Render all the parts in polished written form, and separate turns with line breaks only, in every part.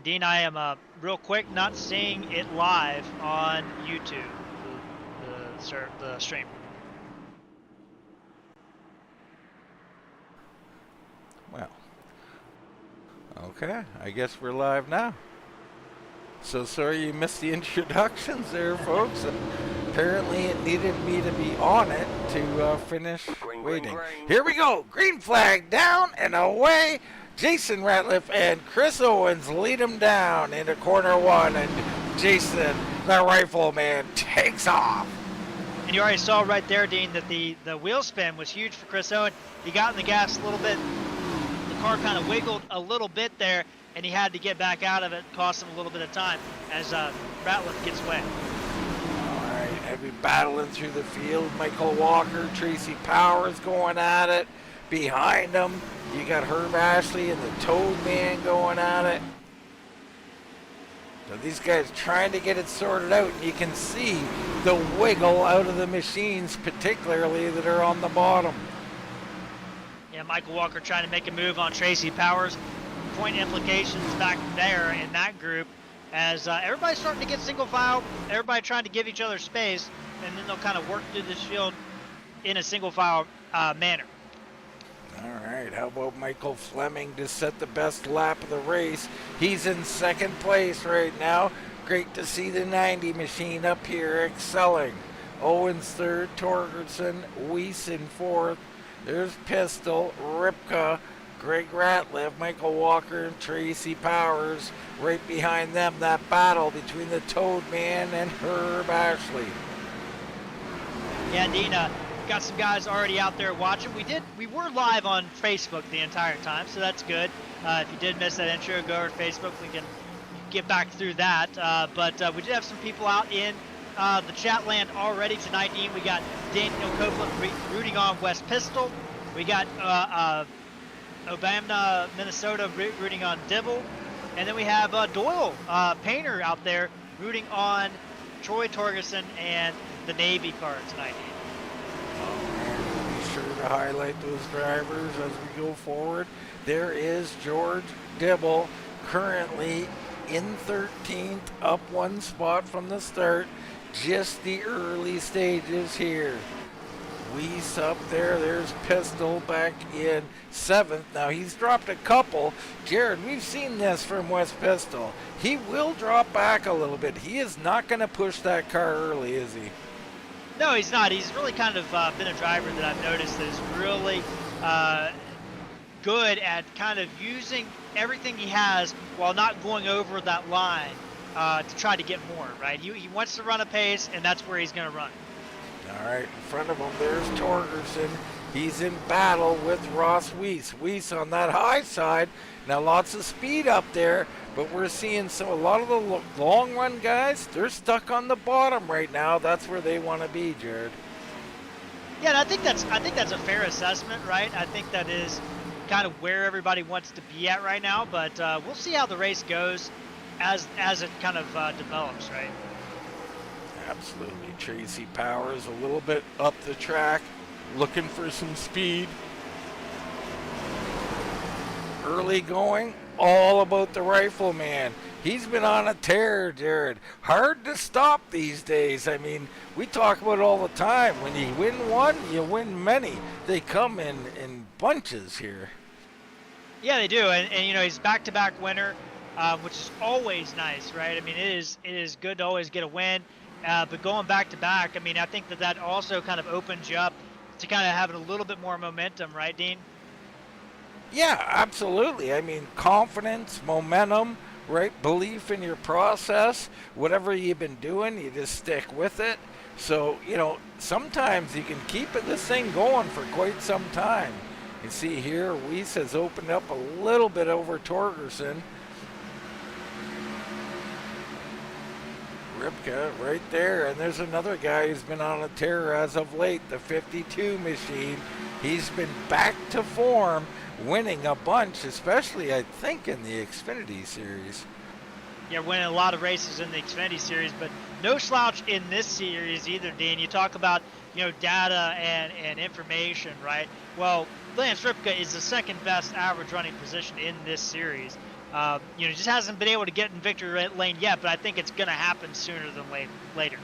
Dean, I am real quick not seeing it live on YouTube, the stream.
Well, okay, I guess we're live now. So sorry you missed the introductions there, folks. Apparently it needed me to be on it to finish waiting. Here we go. Green flag down and away. Jason Ratliff and Chris Owens lead them down into corner one, and Jason, the rifleman, takes off.
And you already saw right there, Dean, that the wheel spin was huge for Chris Owens. He got in the gas a little bit. The car kind of wiggled a little bit there, and he had to get back out of it. Cost him a little bit of time as Ratliff gets away.
All right, heavy battling through the field. Michael Walker, Tracy Powers going at it. Behind them, you got Herb Ashley and the Toad Man going at it. So these guys trying to get it sorted out, and you can see the wiggle out of the machines, particularly that are on the bottom.
Yeah, Michael Walker trying to make a move on Tracy Powers. Point implications back there in that group as everybody's starting to get single file, everybody trying to give each other space, and then they'll kind of work through this field in a single file manner.
All right, how about Michael Fleming to set the best lap of the race? He's in second place right now. Great to see the 90 machine up here excelling. Owens third, Torgerson, Weiss in fourth. There's Pistol, Ripka, Greg Ratliff, Michael Walker, and Tracy Powers. Right behind them, that battle between the Toad Man and Herb Ashley.
Yeah, Dina. Got some guys already out there watching. We were live on Facebook the entire time, so that's good. If you did miss that intro, go over to Facebook. We can get back through that. But we did have some people out in the chat land already tonight, Dean. We got Daniel Copeland rooting on West Pistol. We got Obama, Minnesota rooting on Dibble. And then we have Doyle Painter out there rooting on Troy Torgerson and the Navy car tonight, Dean.
Be sure to highlight those drivers as we go forward. There is George Dibble, currently in 13th, up one spot from the start. Just the early stages here. Weiss up there. There's Pistol back in 7th. Now he's dropped a couple. Jared, we've seen this from West Pistol. He will drop back a little bit. He is not going to push that car early, is he?
No, he's not. He's really kind of been a driver that I've noticed that is really good at kind of using everything he has while not going over that line to try to get more, right? He wants to run a pace, and that's where he's going to run.
All right, in front of him, there's Torgerson. He's in battle with Ross Weiss. Weiss on that high side. Now lots of speed up there, but we're seeing a lot of the long run guys, they're stuck on the bottom right now. That's where they want to be, Jared.
Yeah, and I think that's a fair assessment, right? I think that is kind of where everybody wants to be at right now, but we'll see how the race goes as it kind of develops, right?
Absolutely. Tracy Powers a little bit up the track, looking for some speed. Early going, all about the rifleman. He's been on a tear, Jared. Hard to stop these days. I mean, we talk about it all the time. When you win one, you win many. They come in bunches here.
Yeah, they do, and you know, he's back-to-back winner, which is always nice, right? I mean, it is good to always get a win, but going back-to-back, I mean, I think that also kind of opens you up to kind of having a little bit more momentum, right, Dean?
Yeah, absolutely. I mean, confidence, momentum, right? Belief in your process. Whatever you've been doing, you just stick with it. So, you know, sometimes you can keep this thing going for quite some time. You see here, Weiss has opened up a little bit over Torgerson. Ripka right there, and there's another guy who's been on a tear as of late, the 52 machine. He's been back to form, winning a bunch, especially I think in the Xfinity Series.
Yeah, winning a lot of races in the Xfinity Series, but no slouch in this series either, Dean. You talk about, you know, data and information, right? Well, Lance Ripka is the second best average running position in this series. Just hasn't been able to get in victory lane yet, but I think it's going to happen sooner than later.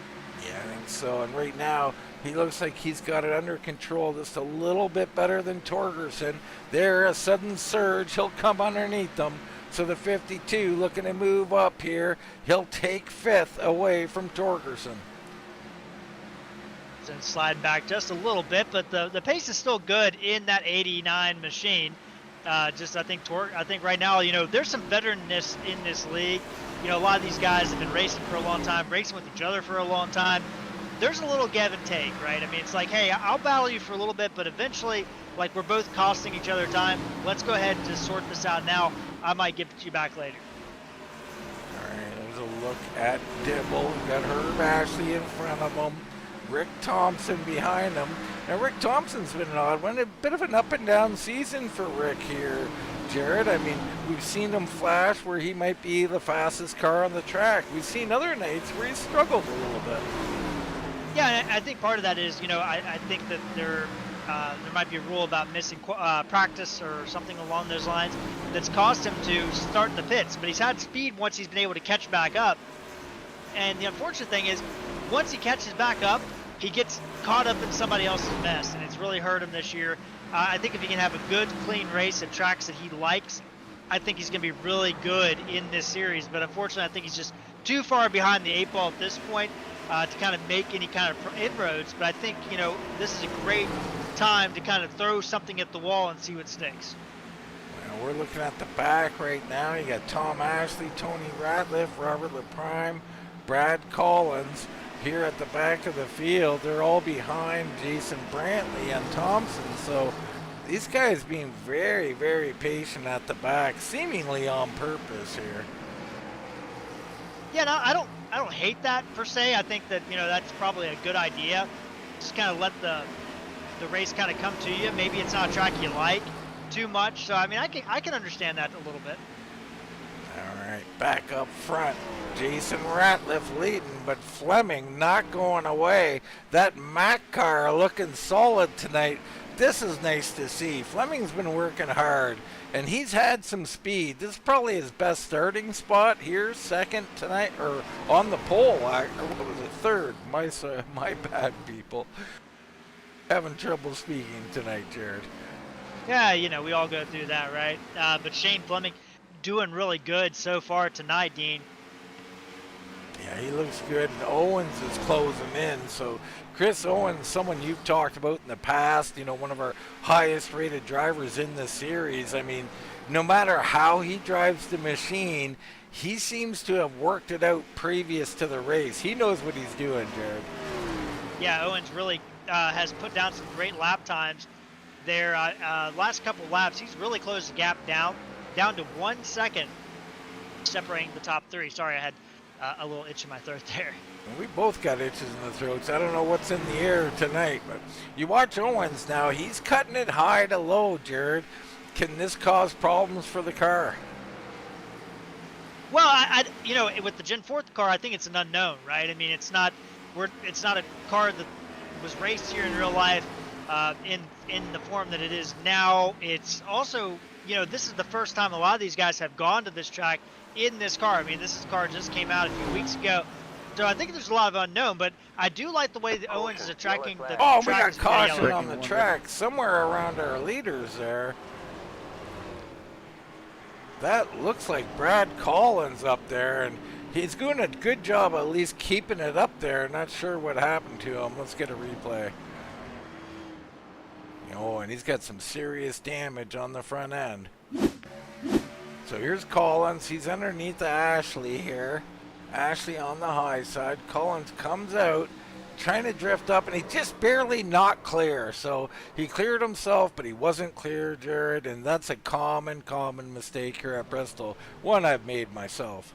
Yeah, I think so. And right now, he looks like he's got it under control just a little bit better than Torgerson. There, a sudden surge. He'll come underneath them. So the 52 looking to move up here. He'll take 5th away from Torgerson.
And slide back just a little bit, but the pace is still good in that 89 machine. I think right now, there's some veteranness in this league. A lot of these guys have been racing for a long time, racing with each other for a long time. There's a little give and take, right? I mean, it's like, hey, I'll battle you for a little bit, but eventually, like, we're both costing each other time. Let's go ahead and just sort this out now. I might give it to you back later.
All right, there's a look at Dibble. We've got Herb Ashley in front of him. Rick Thompson behind him. Now, Rick Thompson's been an odd one. A bit of an up and down season for Rick here, Jared. I mean, we've seen him flash where he might be the fastest car on the track. We've seen other nights where he's struggled a little bit.
Yeah, I think part of that is, I think that there might be a rule about missing practice or something along those lines that's caused him to start in the pits. But he's had speed once he's been able to catch back up. And the unfortunate thing is, once he catches back up, he gets caught up in somebody else's mess, and it's really hurt him this year. I think if he can have a good, clean race at tracks that he likes, I think he's going to be really good in this series. But unfortunately, I think he's just too far behind the 8 ball at this point to kind of make any kind of inroads. But I think, this is a great time to kind of throw something at the wall and see what sticks.
Well, we're looking at the back right now. You got Tom Ashley, Tony Ratliff, Robert LaPrime, Brad Collins. Here at the back of the field, they're all behind Jason Brantley and Thompson. So these guys being very, very patient at the back, seemingly on purpose here.
Yeah, no, I don't hate that per se. I think that that's probably a good idea. Just kind of let the race kind of come to you. Maybe it's not a track you like too much. So I mean, I can understand that a little bit.
All right, back up front. Jason Ratliff leading, but Fleming not going away. That Mack car looking solid tonight. This is nice to see. Fleming's been working hard, and he's had some speed. This is probably his best starting spot here, second tonight, or on the pole, or what was it, third? My bad, people. Having trouble speaking tonight, Jared.
Yeah, we all go through that, right? But Shane Fleming doing really good so far tonight, Dean.
Yeah, he looks good, and Owens is closing in. So Chris Owens, someone you've talked about in the past, one of our highest rated drivers in the series. I mean, no matter how he drives the machine, he seems to have worked it out previous to the race. He knows what he's doing, Jared.
Yeah, Owens really has put down some great lap times there. Last couple laps, he's really closed the gap down to 1 second, separating the top 3. Sorry, I had a little itch in my throat there.
We both got itches in the throats. I don't know what's in the air tonight, but you watch Owens now. He's cutting it high to low, Jared. Can this cause problems for the car?
Well, with the Gen 4th car, I think it's an unknown, right? I mean, it's not a car that was raced here in real life in the form that it is now. It's also, this is the first time a lot of these guys have gone to this track in this car. I mean, this car just came out a few weeks ago. So I think there's a lot of unknown, but I do like the way that Owens is tracking the
track. We got caution on the track somewhere around our leaders there. That looks like Brad Collins up there, and he's doing a good job at least keeping it up there. Not sure what happened to him. Let's get a replay. Oh, and he's got some serious damage on the front end. So here's Collins. He's underneath the Ashley here. Ashley on the high side. Collins comes out, trying to drift up, and he just barely not clear. So he cleared himself, but he wasn't clear, Jared, and that's a common mistake here at Bristol. One I've made myself.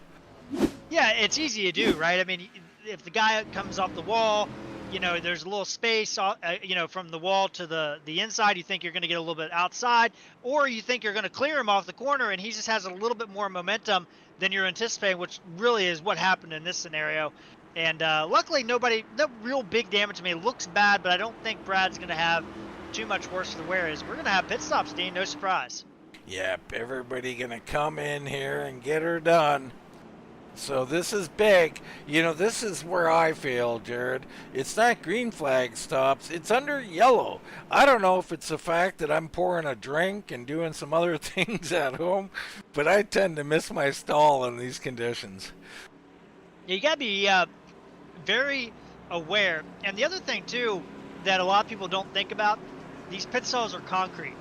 Yeah, it's easy to do, right? I mean, if the guy comes off the wall, there's a little space, from the wall to the inside. You think you're going to get a little bit outside, or you think you're going to clear him off the corner, and he just has a little bit more momentum than you're anticipating, which really is what happened in this scenario. And luckily, no real big damage. I mean, it looks bad, but I don't think Brad's going to have too much worse to the wear. We're going to have pit stops, Dean. No surprise.
Yep, everybody gonna come in here and get her done. So this is big. You know, this is where I fail, Jared. It's not green flag stops, it's under yellow. I don't know if it's the fact that I'm pouring a drink and doing some other things at home, but I tend to miss my stall in these conditions.
You got to be very aware. And the other thing, too, that a lot of people don't think about, these pit stalls are concrete.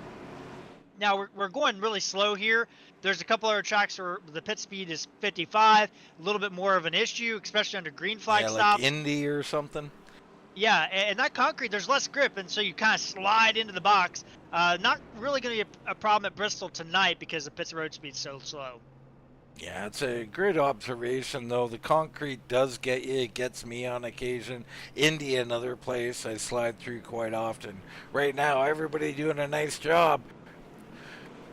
Now, we're going really slow here. There's a couple other tracks where the pit speed is 55, a little bit more of an issue, especially under green flag
Yeah, like
stops.
Indy or something.
Yeah, and that concrete, there's less grip, and so you kind of slide into the box. Not really going to be a problem at Bristol tonight because the pit road speed's so slow.
Yeah, it's a great observation, though. The concrete does get you. It gets me on occasion. Indy, another place I slide through quite often. Right now, everybody doing a nice job.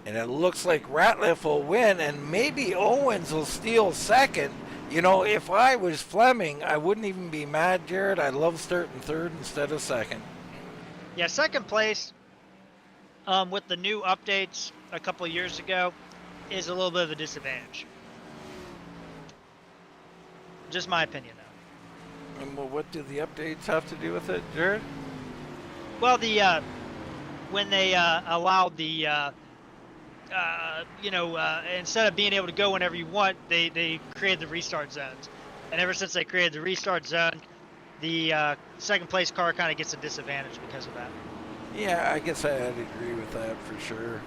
And it looks like Ratliff will win, and maybe Owens will steal second. You know, if I was Fleming, I wouldn't even be mad, Jared. I'd love starting third instead of second.
Yeah, second place with the new updates a couple of years ago is a little bit of a disadvantage. Just my opinion, though.
And well, what do the updates have to do with it, Jared?
Well, the when they allowed the instead of being able to go whenever you want, they created the restart zones, and ever since they created the restart zone, the second place car kind of gets a disadvantage because of that.
Yeah, I guess I'd agree with that for sure.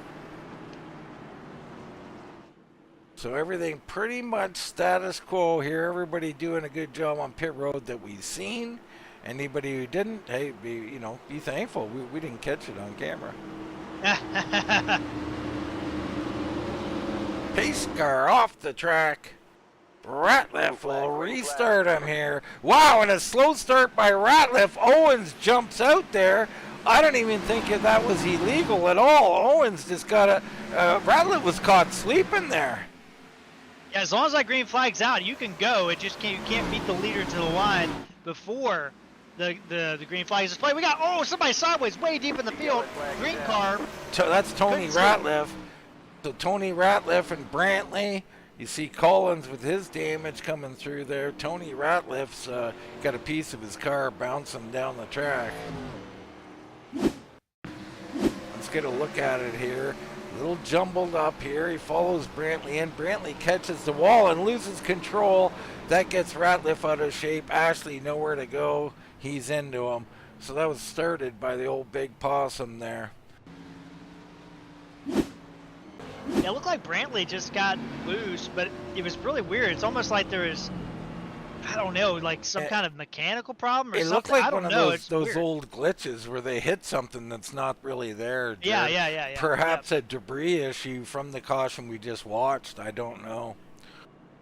So everything pretty much status quo here. Everybody doing a good job on pit road that we've seen. Anybody who didn't, hey, be thankful. We didn't catch it on camera. Pace car off the track. Ratliff will restart him here. Wow, and a slow start by Ratliff. Owens jumps out there. I don't even think that was illegal at all. Owens just got Ratliff was caught sleeping there.
Yeah, as long as that green flag's out, you can go. It just you can't beat the leader to the line before the green flag is displayed. We got somebody sideways way deep in the field. Green car.
That's Tony Ratliff. So Tony Ratliff and Brantley. You see Collins with his damage coming through there. Tony Ratliff's got a piece of his car bouncing down the track. Let's get a look at it here. A little jumbled up here. He follows Brantley in. Brantley catches the wall and loses control. That gets Ratliff out of shape. Ashley nowhere to go. He's into him. So that was started by the old big possum there.
Yeah, it looked like Brantley just got loose, but it was really weird. It's almost like there was, I don't know, like some kind of mechanical problem or something.
It looked like one of those
weird.
old glitches where they hit something that's not really there.
Yeah.
Perhaps a debris issue from the caution we just watched. I don't know.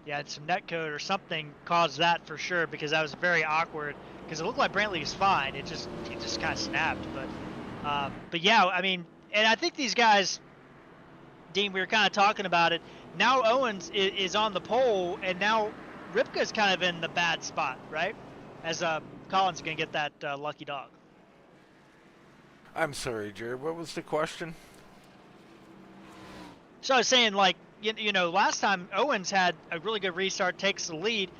Yeah, it's some netcode or something caused that for sure, because that was very awkward. Because it looked like Brantley was fine. It just kind of snapped. But yeah, I mean, and I think these guys, Dean, we were kind of talking about it. Now Owens is on the pole, and now Ripka's kind of in the bad spot, right? As Collins is going to get that lucky dog.
I'm sorry, Jared. What was the question?
So I was saying, like, you know, last time Owens had a really good restart, takes the lead,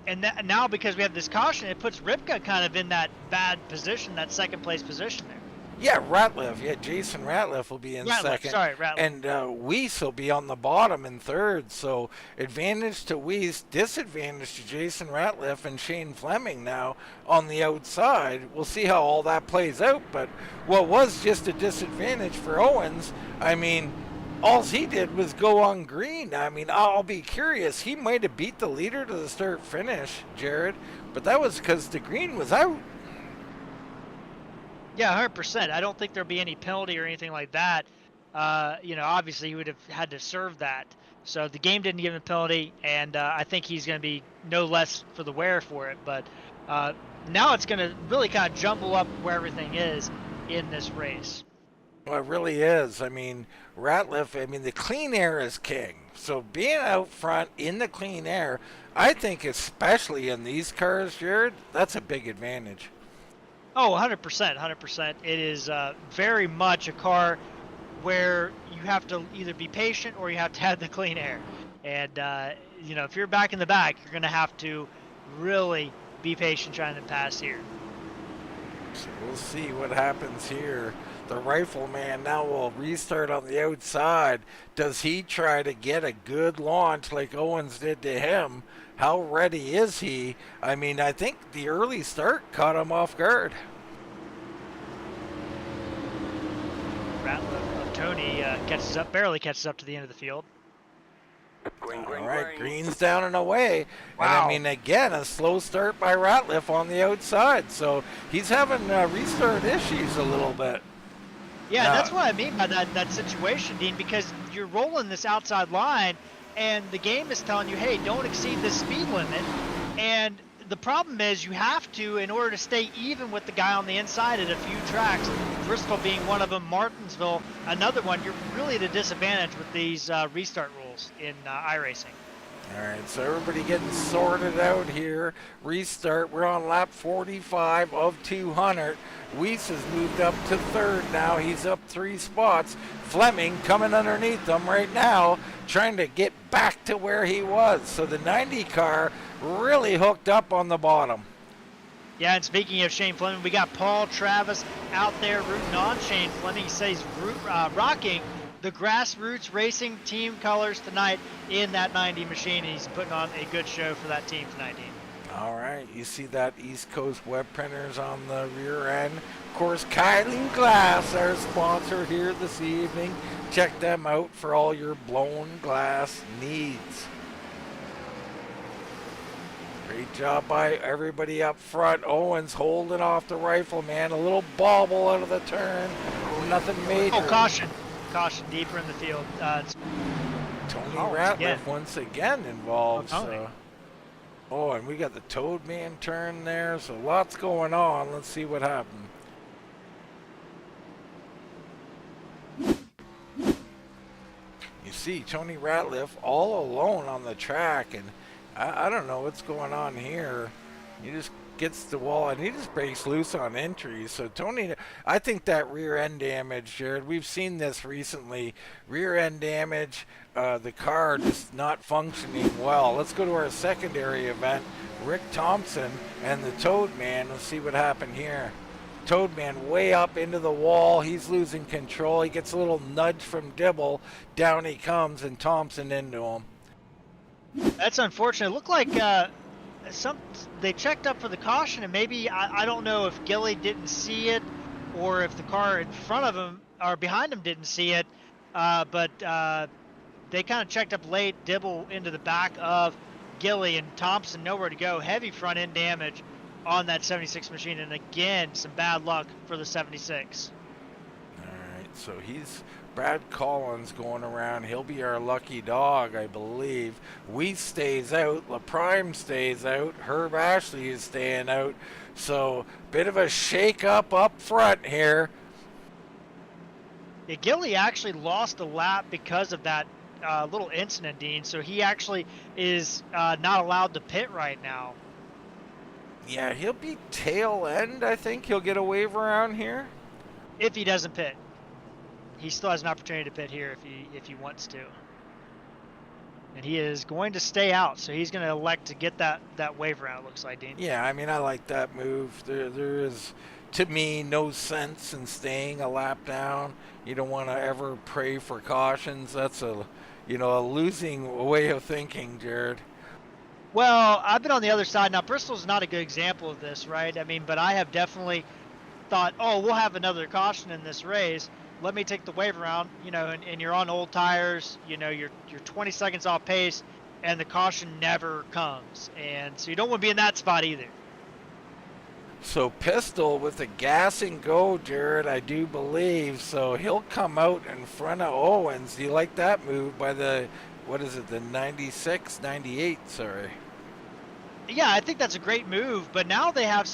and now because we have this caution, it puts Ripka kind of in that bad position, that second place position there.
Yeah, Ratliff. Yeah, Jason Ratliff will be in second.
Sorry, Ratliff.
And Weiss will be on the bottom in third. So advantage to Weiss, disadvantage to Jason Ratliff and Shane Fleming now on the outside. We'll see how all that plays out. But what was just a disadvantage for Owens, I mean, all he did was go on green. I mean, I'll be curious. He might have beat the leader to the start finish, Jared, but that was because the green was out.
Yeah, 100%. I don't think there'll be any penalty or anything like that. You know, obviously he would have had to serve that. So the game didn't give him a penalty, and I think he's going to be no less for the wear for it. But now it's going to really kind of jumble up where everything is in this race.
Well, it really is. I mean, Ratliff, the clean air is king. So being out front in the clean air, I think especially in these cars, Jared, that's a big advantage.
Oh, 100%, 100%. It is very much a car where you have to either be patient or you have to have the clean air. And, you know, if you're back in the back, you're going to have to really be patient trying to pass here.
So we'll see what happens here. The rifleman now will restart on the outside. Does he try to get a good launch like Owens did to him? How ready is he? I mean, I think the early start caught him off guard.
Ratliff of Tony barely catches up to the end of the field.
All right, green's down and away.
Wow.
And I mean, again, a slow start by Ratliff on the outside. So he's having restart issues a little bit.
Yeah, that's what I mean by that situation, Dean, because you're rolling this outside line, and the game is telling you, hey, don't exceed the speed limit. And the problem is you have to, in order to stay even with the guy on the inside at a few tracks, Bristol being one of them, Martinsville another one. You're really at a disadvantage with these restart rules in iRacing.
All right, so everybody getting sorted out here. Restart. We're on lap 45 of 200. Weiss has moved up to third now. He's up 3 spots. Fleming coming underneath them right now, trying to get back to where he was. So the 90 car really hooked up on the bottom.
Yeah, and speaking of Shane Fleming, we got Paul Travis out there rooting on Shane Fleming. He says rocking the Grassroots Racing team colors tonight in that 90 machine. He's putting on a good show for that team tonight, Dean.
All right, you see that East Coast web printers on the rear end. Of course, Kylou Glass, our sponsor here this evening. Check them out for all your blown glass needs. Great job by everybody up front. Owens holding off the rifleman. A little bobble out of the turn. Nothing major.
Oh, caution. Caution deeper in the field.
Tony Ratliff once again involved. Oh, and we got the Toad Man turn there, so lots going on. Let's see what happened. You see Tony Ratliff all alone on the track, and I don't know what's going on here. He just gets the wall, and he just breaks loose on entries. So Tony, I think that rear end damage, Jared, we've seen this recently. Rear end damage, the car just not functioning well. Let's go to our secondary event. Rick Thompson and the Toad Man. Let's see what happened here. Toad Man way up into the wall. He's losing control. He gets a little nudge from Dibble. Down he comes, and Thompson into him.
That's unfortunate. It looked like they checked up for the caution, and maybe I don't know if Gilly didn't see it or if the car in front of him or behind him didn't see it, but they kind of checked up late. Dibble into the back of Gilly, and Thompson nowhere to go. Heavy front end damage on that 76 machine, and again some bad luck for the 76.
All right, so he's Brad Collins going around. He'll be our lucky dog, I believe. Weiss stays out. LaPrime stays out. Herb Ashley is staying out. So, bit of a shake-up up front here.
Yeah, Gilly actually lost a lap because of that little incident, Dean. So he actually is not allowed to pit right now.
Yeah, he'll be tail end, I think. He'll get a wave around here.
If he doesn't pit. He still has an opportunity to pit here if he wants to. And he is going to stay out, so he's going to elect to get that wave around, it looks like, Dean.
Yeah, I mean, I like that move. There is, to me, no sense in staying a lap down. You don't want to ever pray for cautions. That's a losing way of thinking, Jared.
Well, I've been on the other side. Now, Bristol's not a good example of this, right? I mean, but I have definitely thought, oh, we'll have another caution in this race. Let me take the wave around, and you're on old tires, you're 20 seconds off pace, and the caution never comes. And so you don't want to be in that spot either.
So Pistol with the gas and go, Jared, I do believe. So he'll come out in front of Owens. Do you like that move by the 96, 98, sorry.
Yeah, I think that's a great move, but now they have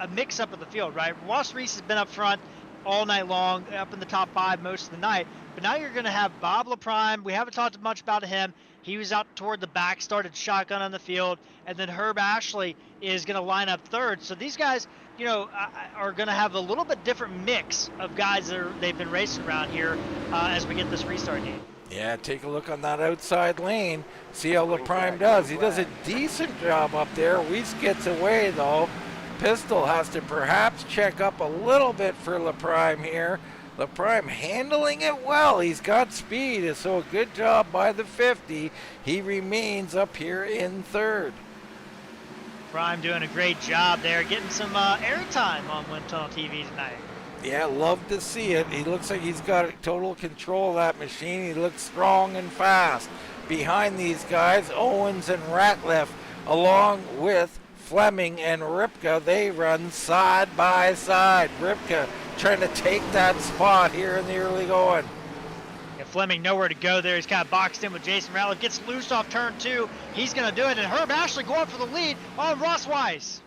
a mix-up of the field, right? Ross Reese has been up front. all night long, up in the top 5 most of the night. But now you're going to have Bob LaPrime. We haven't talked much about him. He was out toward the back, started shotgun on the field, and then Herb Ashley is going to line up third. So these guys, are going to have a little bit different mix of guys they've been racing around here as we get this restart game.
Yeah, take a look on that outside lane. See how LaPrime does. He does a decent job up there. Weiss gets away, though. Pistol has to perhaps check up a little bit for LaPrime here. LaPrime handling it well. He's got speed, so a good job by the 50. He remains up here in third.
Prime doing a great job there, getting some airtime on Wind Tunnel TV tonight.
Yeah, love to see it. He looks like he's got total control of that machine. He looks strong and fast. Behind these guys, Owens and Ratliff, along with Fleming and Ripka, they run side by side. Ripka trying to take that spot here in the early going.
Yeah, Fleming nowhere to go there. He's kind of boxed in with Jason Ratliff. Gets loose off turn 2. He's going to do it, and Herb Ashley going for the lead on Ross Weiss.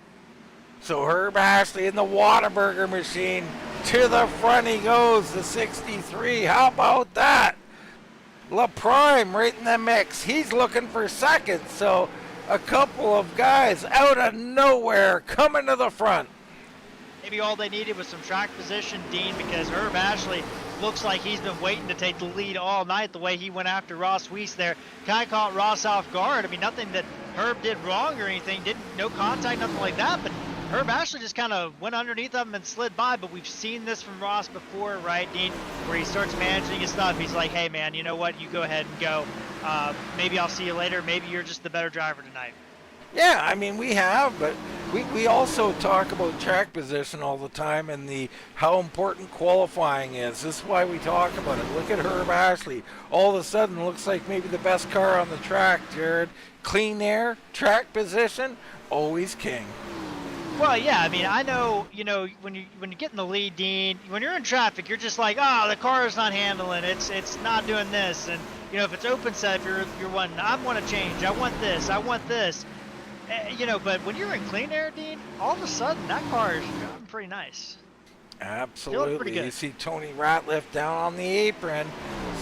So Herb Ashley in the Whataburger machine. To the front he goes, the 63. How about that? LaPrime right in the mix. He's looking for second, so a couple of guys out of nowhere coming to the front.
Maybe all they needed was some track position, Dean, because Herb Ashley looks like he's been waiting to take the lead all night the way he went after Ross Weiss there. Kind of caught Ross off guard. I mean, nothing that Herb did wrong or anything. No contact, nothing like that, but Herb Ashley just kind of went underneath of him and slid by, but we've seen this from Ross before, right, Dean, where he starts managing his stuff. He's like, hey, man, you know what? You go ahead and go. Maybe I'll see you later. Maybe you're just the better driver tonight.
Yeah, I mean, we have, but we also talk about track position all the time and how important qualifying is. This is why we talk about it. Look at Herb Ashley. All of a sudden, looks like maybe the best car on the track, Jared. Clean air, track position, always king.
Well, yeah, I mean, I know, when you get in the lead, Dean, when you're in traffic, you're just like, oh, the car is not handling, it's not doing this, and if it's open set, if you're wanting, I want to change, I want this, but when you're in clean air, Dean, all of a sudden that car is driving pretty nice.
Absolutely.
Pretty good.
You see Tony Ratliff down on the apron,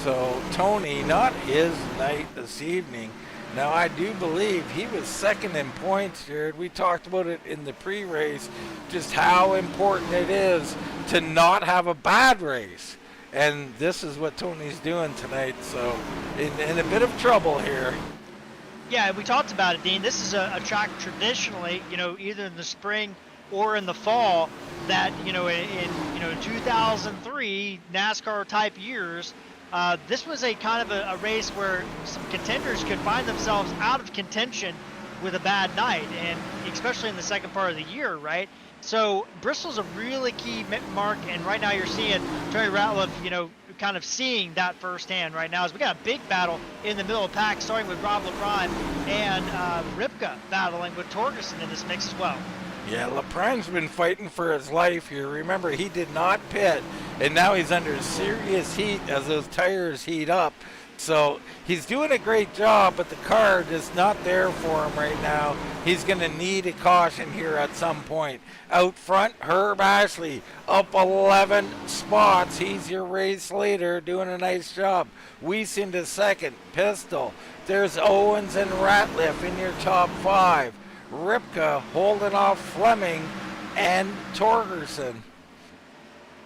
so Tony, not his night this evening. Now, I do believe he was second in points, Jared. We talked about it in the pre-race, just how important it is to not have a bad race. And this is what Tony's doing tonight, so in a bit of trouble here.
Yeah, we talked about it, Dean. This is a track traditionally, either in the spring or in the fall that, in 2003 NASCAR type years, this was a kind of a race where some contenders could find themselves out of contention with a bad night, and especially in the second part of the year, right? So Bristol's a really key mark, and right now you're seeing Tony Ratliff, kind of seeing that firsthand right now as we got a big battle in the middle of the pack, starting with Rob LaPrime and Ripka battling with Torgerson in this mix as well.
Yeah, LaPrime's been fighting for his life here. Remember, he did not pit, and now he's under serious heat as those tires heat up. So he's doing a great job, but the car is not there for him right now. He's going to need a caution here at some point. Out front, Herb Ashley up 11 spots. He's your race leader, doing a nice job. Weiss into second. Pistol. There's Owens and Ratliff in your top 5. Ripka holding off Fleming and Torgerson.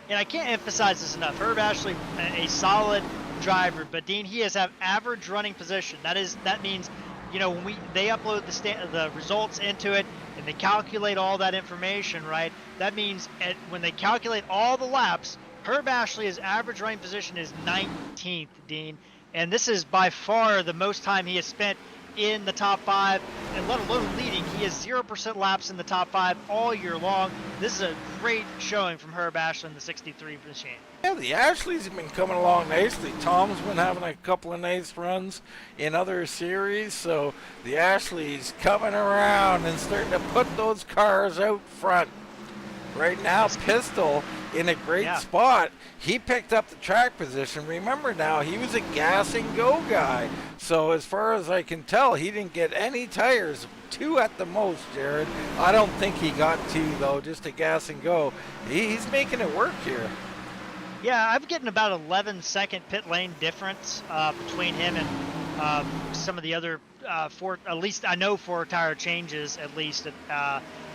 And I can't emphasize this enough. Herb Ashley, a solid driver, but Dean, he has average running position. That means, when they upload the results into it and they calculate all that information, right? That means when they calculate all the laps, Herb Ashley's average running position is 19th, Dean, and this is by far the most time he has spent in the top 5, and let alone leading. He has 0% laps in the top 5 all year long. This is a great showing from Herb Ashley in the 63 machine.
Yeah, the Ashleys have been coming along nicely. Tom's been having a couple of nice runs in other series, so the Ashleys coming around and starting to put those cars out front. Right now, Pistol in a great spot. He picked up the track position. Remember now, he was a gas and go guy. So as far as I can tell, he didn't get any tires. 2 at the most, Jared. I don't think he got 2 though, just a gas and go. He's making it work here.
Yeah, I'm getting about 11-second pit lane difference between him and some of the other at least I know 4 tire changes at least.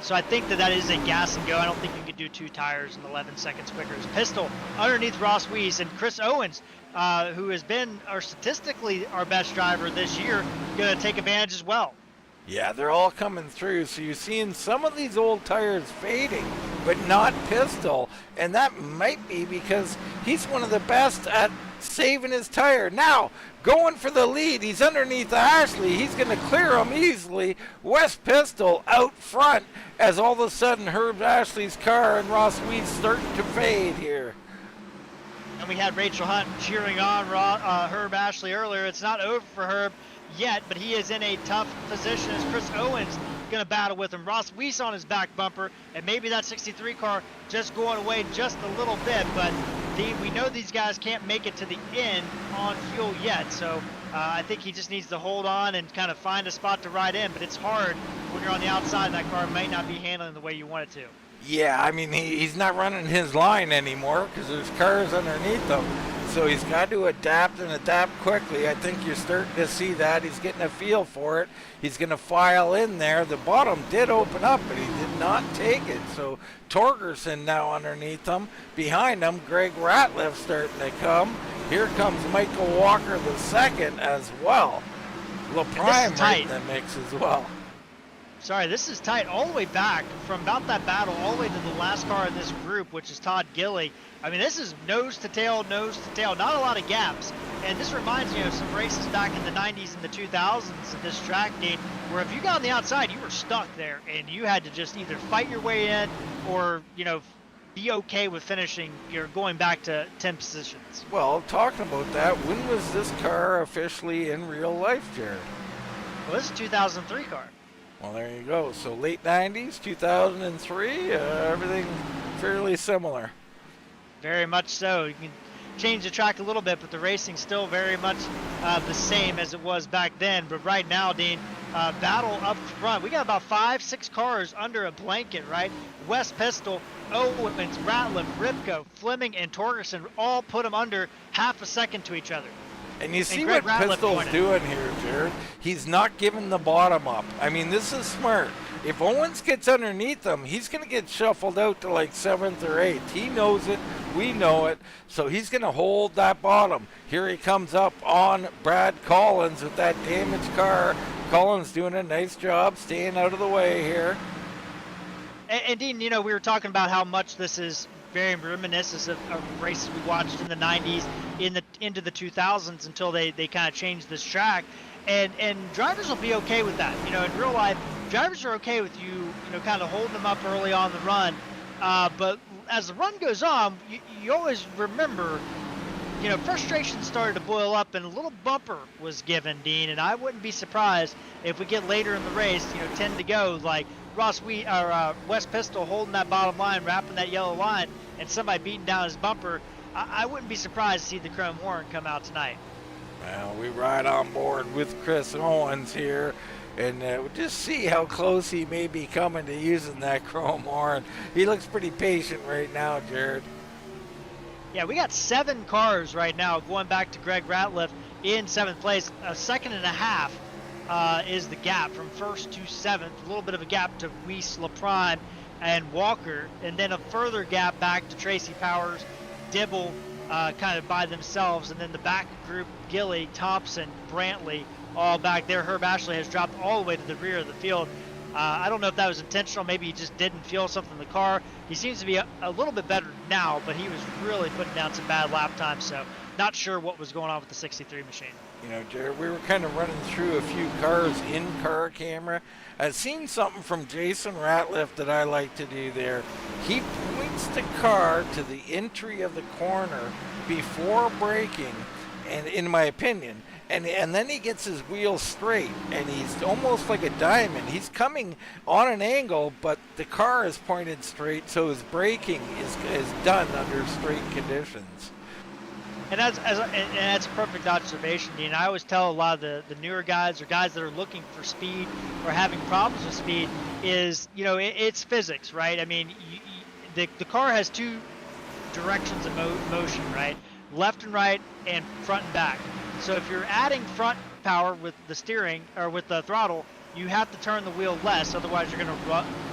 So I think that is a gas and go. I don't think you could do 2 tires in 11 seconds quicker. Pistol underneath Ross Weiss and Chris Owens, who has been statistically our best driver this year, going to take advantage as well.
Yeah, they're all coming through. So you're seeing some of these old tires fading, but not Pistol. And that might be because he's one of the best at saving his tire. Now, going for the lead. He's underneath Ashley. He's going to clear him easily. West Pistol out front as all of a sudden Herb Ashley's car and Ross Weiss starting to fade here.
And we had Rachel Hunt cheering on Herb Ashley earlier. It's not over for Herb yet, but he is in a tough position as Chris Owens going to battle with him. Ross Weiss on his back bumper, and maybe that 63 car just going away just a little bit, but we know these guys can't make it to the end on fuel yet, so I think he just needs to hold on and kind of find a spot to ride in, but it's hard when you're on the outside and that car might not be handling the way you want it to.
Yeah, I mean, he's not running his line anymore because there's cars underneath him. So he's got to adapt and adapt quickly. I think you're starting to see that. He's getting a feel for it. He's going to file in there. The bottom did open up, but he did not take it. So Torgerson now underneath him. Behind him, Greg Ratliff starting to come. Here comes Michael Walker the second as well. LaPrime right in the mix as well.
Sorry, this is tight all the way back from about that battle all the way to the last car in this group, which is Todd Gilly. I mean, this is nose to tail, not a lot of gaps. And this reminds me of some races back in the 90s and the 2000s at this track, Dean, where if you got on the outside, you were stuck there and you had to just either fight your way in or, be okay with finishing, going back to 10 positions.
Well, talking about that, when was this car officially in real life, Jared?
Well, this is a 2003 car.
Well, there you go. So late 90s, 2003, everything fairly similar.
Very much so. You can change the track a little bit, but the racing's still very much the same as it was back then. But right now, Dean, battle up front. We got about 5-6 cars under a blanket, right? West Pistol, Owens, Ratliff, Ripko, Fleming, and Torgerson all put them under half a second to each other.
And you see what Pistol's doing here, Jared. He's not giving the bottom up. I mean, this is smart. If Owens gets underneath him, he's going to get shuffled out to like 7th or 8th. He knows it. We know it. So he's going to hold that bottom. Here he comes up on Brad Collins with that damaged car. Collins doing a nice job staying out of the way here.
And Dean, we were talking about how much this is very reminiscent of races we watched in the 90s, into the 2000s until they kind of changed this track. And drivers will be okay with that. In real life, drivers are okay with you kind of holding them up early on the run. But as the run goes on, you always remember, frustration started to boil up and a little bumper was given, Dean. And I wouldn't be surprised if we get later in the race, 10 to go, like West Pistol holding that bottom line, wrapping that yellow line, and somebody beating down his bumper. I wouldn't be surprised to see the chrome horn come out tonight.
Well, we ride on board with Chris Owens here, and we'll just see how close he may be coming to using that chrome horn. He looks pretty patient right now, Jared.
Yeah, we got 7 cars right now going back to Greg Ratliff in 7th place. A second and a half is the gap from 1st to 7th. A little bit of a gap to Weiss, LaPrime, and Walker, and then a further gap back to Tracy Powers, Dibble, kind of by themselves, and then the back group, Gilly, Thompson, Brantley, all back there. Herb Ashley has dropped all the way to the rear of the field. I don't know if that was intentional. Maybe he just didn't feel something in the car. He seems to be a little bit better now, but he was really putting down some bad lap times, so not sure what was going on with the 63 machine.
Jared, we were kind of running through a few cars in car camera. I've seen something from Jason Ratliff that I like to do there. He points the car to the entry of the corner before braking, and in my opinion, and then he gets his wheels straight, and he's almost like a diamond. He's coming on an angle, but the car is pointed straight, so his braking is done under straight conditions.
And that's a perfect observation, Dean. I always tell a lot of the newer guys or guys that are looking for speed or having problems with speed is, it's physics, right? I mean, the car has two directions of motion, right? Left and right and front and back. So if you're adding front power with the steering or with the throttle, you have to turn the wheel less, otherwise you're going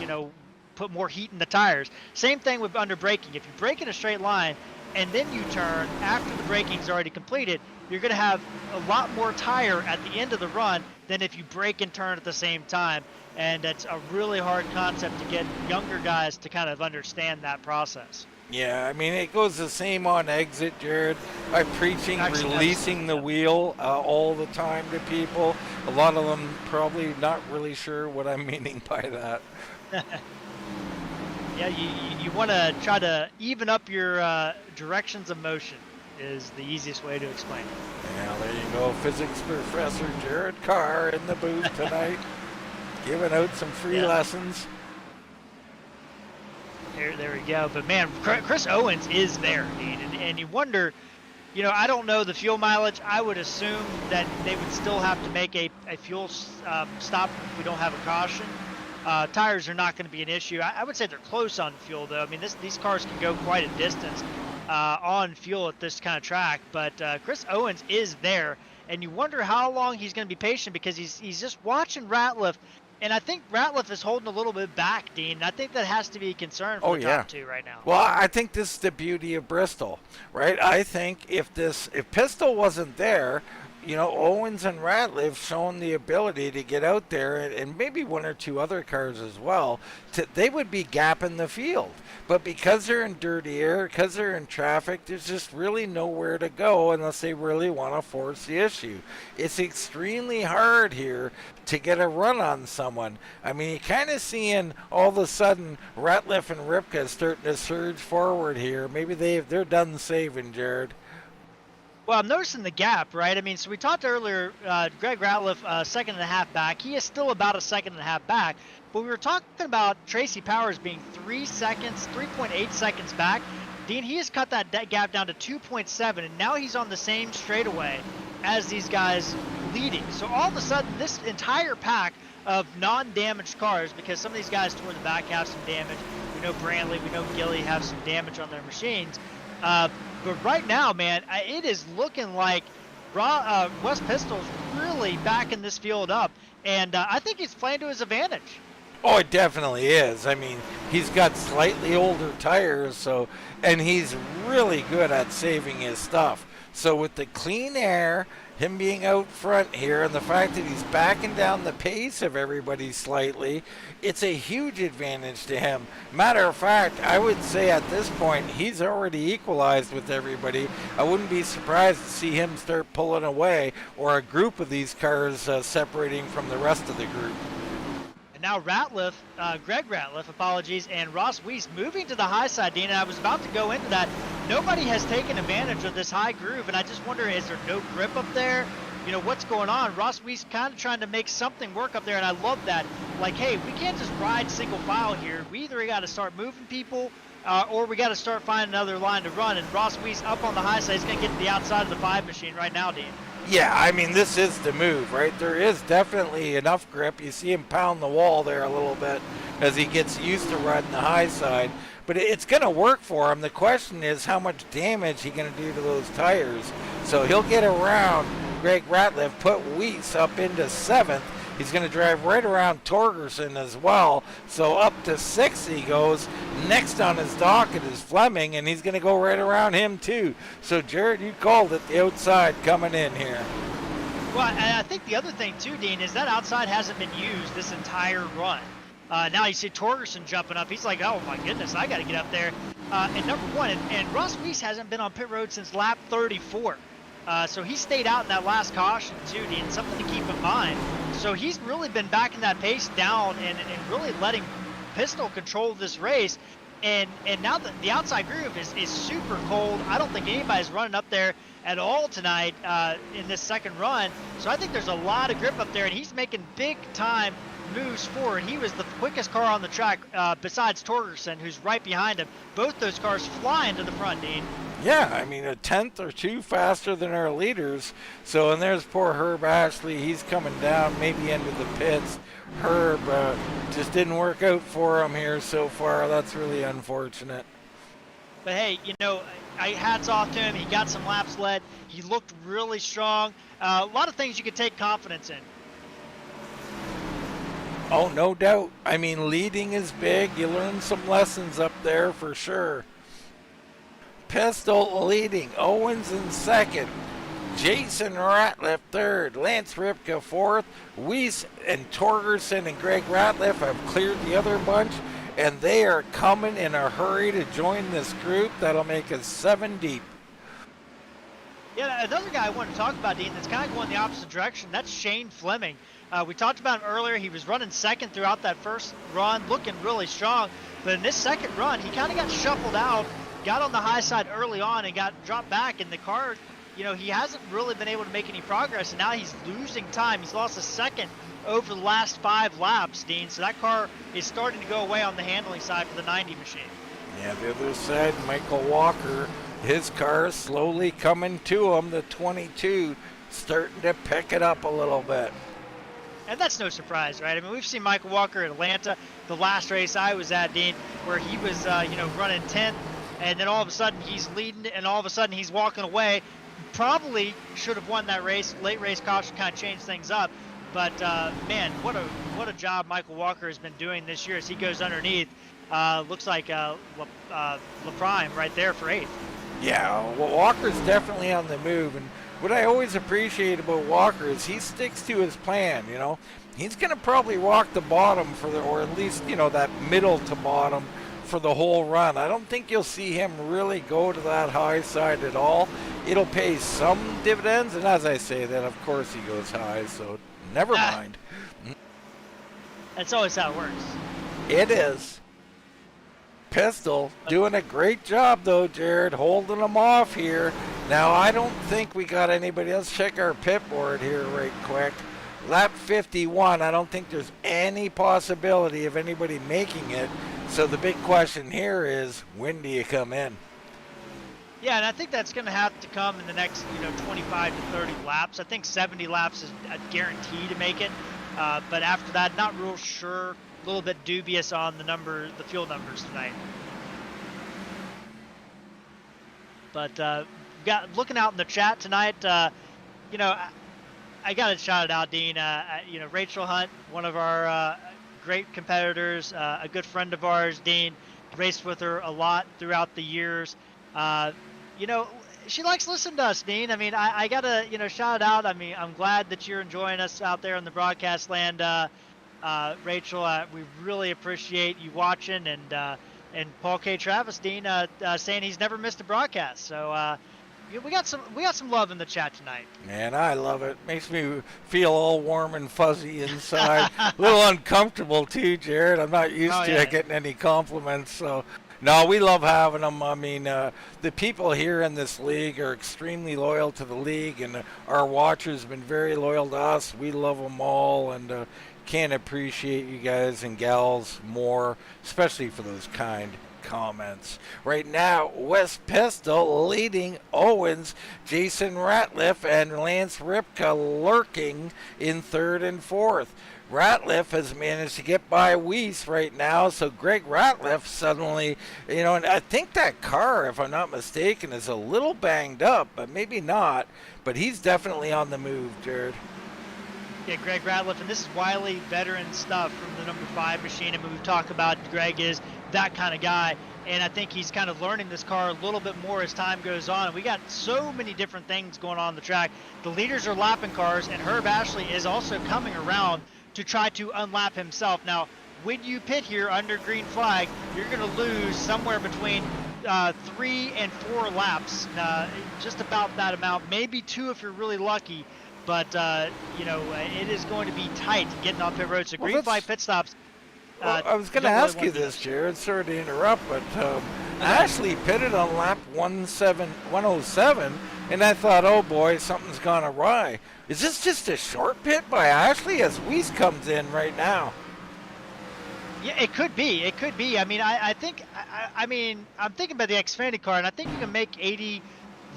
to put more heat in the tires. Same thing with under braking. If you brake in a straight line and then you turn after the braking's already completed, you're going to have a lot more tire at the end of the run than if you brake and turn at the same time. And that's a really hard concept to get younger guys to kind of understand that process.
Yeah, I mean, it goes the same on exit, Jared. I'm preaching releasing the wheel all the time to people. A lot of them probably not really sure what I'm meaning by that.
Yeah, you want to try to even up your directions of motion is the easiest way to explain it.
Yeah, there you go. Physics professor Jared Carr in the booth tonight, giving out some free lessons.
There we go. But man, Chris Owens is there, Dean, and you wonder, I don't know the fuel mileage. I would assume that they would still have to make a fuel stop if we don't have a caution. Tires are not going to be an issue. I would say they're close on fuel, though. I mean, these cars can go quite a distance on fuel at this kind of track. But Chris Owens is there, and you wonder how long he's going to be patient because he's just watching Ratliff. And I think Ratliff is holding a little bit back, Dean. And I think that has to be a concern for the top two right now.
Well, I think this is the beauty of Bristol, right? I think if Pistol wasn't there, Owens and Ratliff shown the ability to get out there, and maybe one or two other cars as well, they would be gapping the field. But because they're in dirty air, because they're in traffic, there's just really nowhere to go unless they really want to force the issue. It's extremely hard here to get a run on someone. I mean, you're kind of seeing all of a sudden Ratliff and Ripka starting to surge forward here. Maybe they're done saving, Jared.
Well, I'm noticing the gap, right? I mean, so we talked earlier, Greg Ratliff, second and a half back. He is still about a second and a half back. But we were talking about Tracy Powers being 3.8 seconds back. Dean, he has cut that gap down to 2.7, and now he's on the same straightaway as these guys leading. So all of a sudden, this entire pack of non-damaged cars, because some of these guys toward the back have some damage. We know Brandley, we know Gilly have some damage on their machines. But right now, man, it is looking like West Pistol's really backing this field up. And I think he's playing to his advantage.
Oh, it definitely is. I mean, he's got slightly older tires, and he's really good at saving his stuff. So with the clean air, him being out front here, and the fact that he's backing down the pace of everybody slightly, it's a huge advantage to him. Matter of fact, I would say at this point, he's already equalized with everybody. I wouldn't be surprised to see him start pulling away, or a group of these cars separating from the rest of the group.
Now Ratliff, Greg Ratliff, apologies, and Ross Weiss moving to the high side, Dean, and I was about to go into that. Nobody has taken advantage of this high groove, and I just wonder, is there no grip up there? What's going on? Ross Weiss kind of trying to make something work up there, and I love that. Like, hey, we can't just ride single file here. We either got to start moving people, or we got to start finding another line to run, and Ross Weiss up on the high side is going to get to the outside of the 5 machine right now, Dean.
Yeah, I mean, this is the move, right? There is definitely enough grip. You see him pound the wall there a little bit as he gets used to riding the high side. But it's going to work for him. The question is how much damage he's going to do to those tires. So he'll get around Greg Ratliff, put Weiss up into 7th. He's going to drive right around Torgerson as well. So up to 6th he goes. Next on his docket is Fleming, and he's going to go right around him too. So, Jared, you called it, the outside coming in here.
Well, and I think the other thing too, Dean, is that outside hasn't been used this entire run. Now you see Torgerson jumping up. He's like, oh my goodness, I got to get up there. And number one, and Ross Weiss hasn't been on pit road since lap 34. So he stayed out in that last caution too, Dean, something to keep in mind. So he's really been backing that pace down and really letting Pistol control this race. And now the outside groove is super cold. I don't think anybody's running up there at all tonight in this second run. So I think there's a lot of grip up there, and he's making big time moves forward. He was the quickest car on the track besides Torgerson, who's right behind him. Both those cars flying to the front, Dean.
Yeah, I mean, a tenth or two faster than our leaders. So, and there's poor Herb Ashley. He's coming down, maybe into the pits. Herb just didn't work out for him here so far. That's really unfortunate.
But hey, hats off to him. He got some laps led. He looked really strong. A lot of things you could take confidence in.
Oh, no doubt. I mean, leading is big. You learn some lessons up there for sure. Pistol leading. Owens in second. Jason Ratliff third. Lance Ripka fourth. Weiss and Torgerson and Greg Ratliff have cleared the other bunch, and they are coming in a hurry to join this group. That'll make us 7 deep.
Yeah, another guy I wanted to talk about, Dean, that's kind of going the opposite direction. That's Shane Fleming. We talked about him earlier. He was running second throughout that first run, looking really strong. But in this second run, he kind of got shuffled out, got on the high side early on, and got dropped back. And the car, he hasn't really been able to make any progress. And now he's losing time. He's lost a second over the last 5 laps, Dean. So that car is starting to go away on the handling side for the 90 machine.
Yeah, the other side, Michael Walker, his car is slowly coming to him. The 22 starting to pick it up a little bit.
And that's no surprise, right? I mean, we've seen Michael Walker at Atlanta, the last race I was at, Dean, where he was, running 10th, and then all of a sudden he's leading, and all of a sudden he's walking away. Probably should have won that race. Late race caution kind of changed things up. But, man, what a job Michael Walker has been doing this year as he goes underneath. Looks like LaPrime right there for 8th.
Yeah, well, Walker's definitely on the move, and what I always appreciate about Walker is he sticks to his plan. He's going to probably walk the bottom or at least that middle to bottom for the whole run. I don't think you'll see him really go to that high side at all. It'll pay some dividends, and as I say that, of course he goes high, so never mind.
That's always how it works.
It is. Pistol doing a great job though, Jared, holding them off here. Now I don't think we got anybody. Let's check our pit board here right quick. Lap 51, I don't think there's any possibility of anybody making it. So the big question here is, when do you come in?
Yeah, and I think that's going to have to come in the next 25 to 30 laps. I think 70 laps is a guarantee to make it. But after that, not real sure. A little bit dubious on the fuel numbers tonight. But looking out in the chat tonight, I got to shout it out, Dean. Rachel Hunt, one of our great competitors, a good friend of ours, Dean. Raced with her a lot throughout the years. She likes listening to us, Dean. I mean, I got to, shout it out. I mean, I'm glad that you're enjoying us out there in the broadcast land. Rachel, we really appreciate you watching, and Paul K. Travis, Dean, saying he's never missed a broadcast. So we got some love in the chat tonight. Man,
I love it. Makes me feel all warm and fuzzy inside. A little uncomfortable too, Jared. I'm not used to getting any compliments. So no, we love having them. I mean, the people here in this league are extremely loyal to the league, and our watchers have been very loyal to us. We love them all, and can't appreciate you guys and gals more, especially for those kind comments. Right now, West Pistol leading Owens, Jason Ratliff, and Lance Ripka lurking in 3rd and 4th. Ratliff has managed to get by Weiss right now, so Greg Ratliff suddenly, and I think that car, if I'm not mistaken, is a little banged up, but maybe not, but he's definitely on the move, Jared.
Yeah, Greg Ratliff, and this is wily veteran stuff from the number 5 machine. I mean, we've talked about Greg is that kind of guy, and I think he's kind of learning this car a little bit more as time goes on. We got so many different things going on the track. The leaders are lapping cars, and Herb Ashley is also coming around to try to unlap himself. Now, when you pit here under green flag, you're going to lose somewhere between 3 and 4 laps, just about that amount, maybe 2 if you're really lucky. But, it is going to be tight getting off pit road. So green flag pit stops.
I was going to ask you this, Jared. Sorry to interrupt, but Ashley pitted on lap 107, and I thought, oh boy, something's gone awry. Is this just a short pit by Ashley as Weiss comes in right now?
Yeah, it could be. It could be. I mean, I think, I'm thinking about the Xfinity car, and I think you can make 80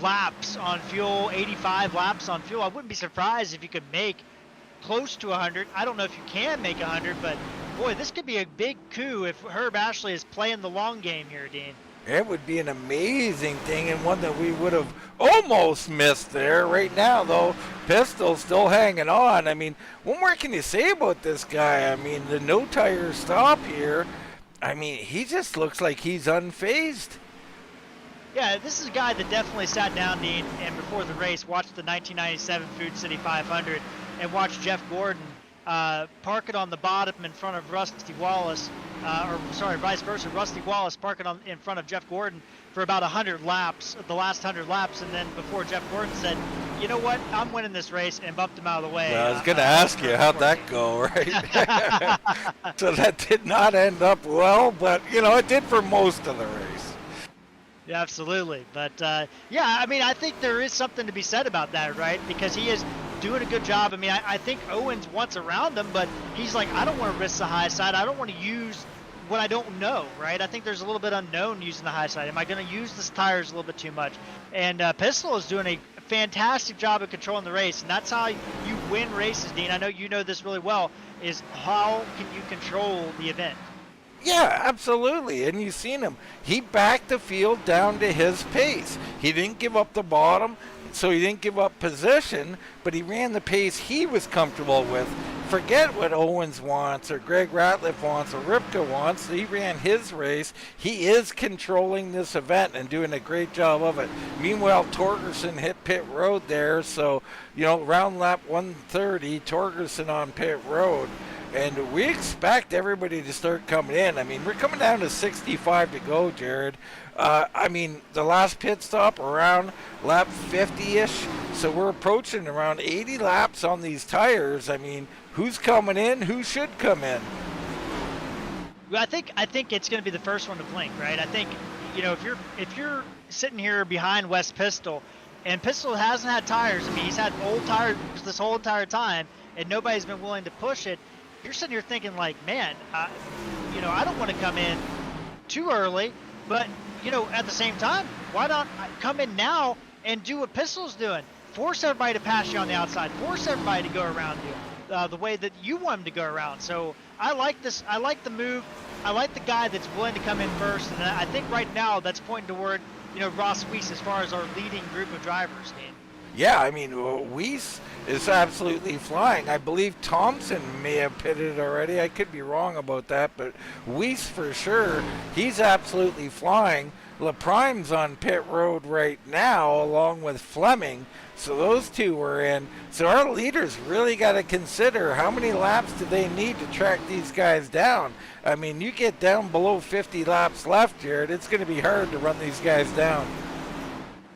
laps on fuel, 85 laps on fuel. I wouldn't be surprised if you could make close to 100. I don't know if you can make 100, but boy, this could be a big coup if Herb Ashley is playing the long game here, Dean.
It would be an amazing thing, and one that we would have almost missed there. Right now, though, Pistol's still hanging on. I mean, what more can you say about this guy? I mean, the no-tire stop here, I mean, he just looks like he's unfazed.
Yeah, this is a guy that definitely sat down, Dean, and before the race watched the 1997 Food City 500 and watched Jeff Gordon park it on the bottom in front of Rusty Wallace, or sorry, vice versa. Rusty Wallace park it in front of Jeff Gordon for about 100 laps, the last 100 laps, and then before Jeff Gordon said, you know what, I'm winning this race, and bumped him out of the way.
Well, I was going to ask you, how'd that go, right? So that did not end up well, but, you know, it did for most of the race.
Yeah, absolutely. But, yeah, I mean, I think there is something to be said about that, right? Because he is doing a good job. I mean, I think Owens wants around him, but he's like, I don't want to risk the high side. I don't want to use what I don't know, right? I think there's a little bit unknown using the high side. Am I going to use the tires a little bit too much? And Pistol is doing a fantastic job of controlling the race, and that's how you win races, Dean. I know you know this really well, is how can you control the event?
Yeah, absolutely. And you've seen him. He backed the field down to his pace. He didn't give up the bottom, so he didn't give up position, but he ran the pace he was comfortable with. Forget what Owens wants or Greg Ratliff wants or Ripka wants. He ran his race. He is controlling this event and doing a great job of it. Meanwhile, Torgerson hit pit road there, so, you know, round lap 130, Torgerson on pit road. And we expect everybody to start coming in. I mean, we're coming down to 65 to go, Jared. I mean, the last pit stop around lap 50-ish, so we're approaching around 80 laps on these tires. I mean, who's coming in? Who should come in?
Well, I think it's going to be the first one to blink, right? I think, you know, if you're sitting here behind West Pistol, and Pistol hasn't had tires. I mean, he's had old tires this whole entire time, and nobody's been willing to push it. You're sitting here thinking like, man, you know, I don't want to come in too early, but, you know, at the same time, why not come in now and do what Pistol's doing? Force everybody to pass you on the outside. Force everybody to go around you the way that you want them to go around. So I like this. I like the move. I like the guy that's willing to come in first. And I think right now that's pointing toward, you know, Ross Weiss as far as our leading group of drivers, Dean.
Yeah, I mean, Weiss is absolutely flying. I believe Thompson may have pitted already. I could be wrong about that, but Weiss for sure, he's absolutely flying. LaPrime's on pit road right now along with Fleming, so those two are in. So our leaders really got to consider how many laps do they need to track these guys down. I mean, you get down below 50 laps left, Jared, it's going to be hard to run these guys down.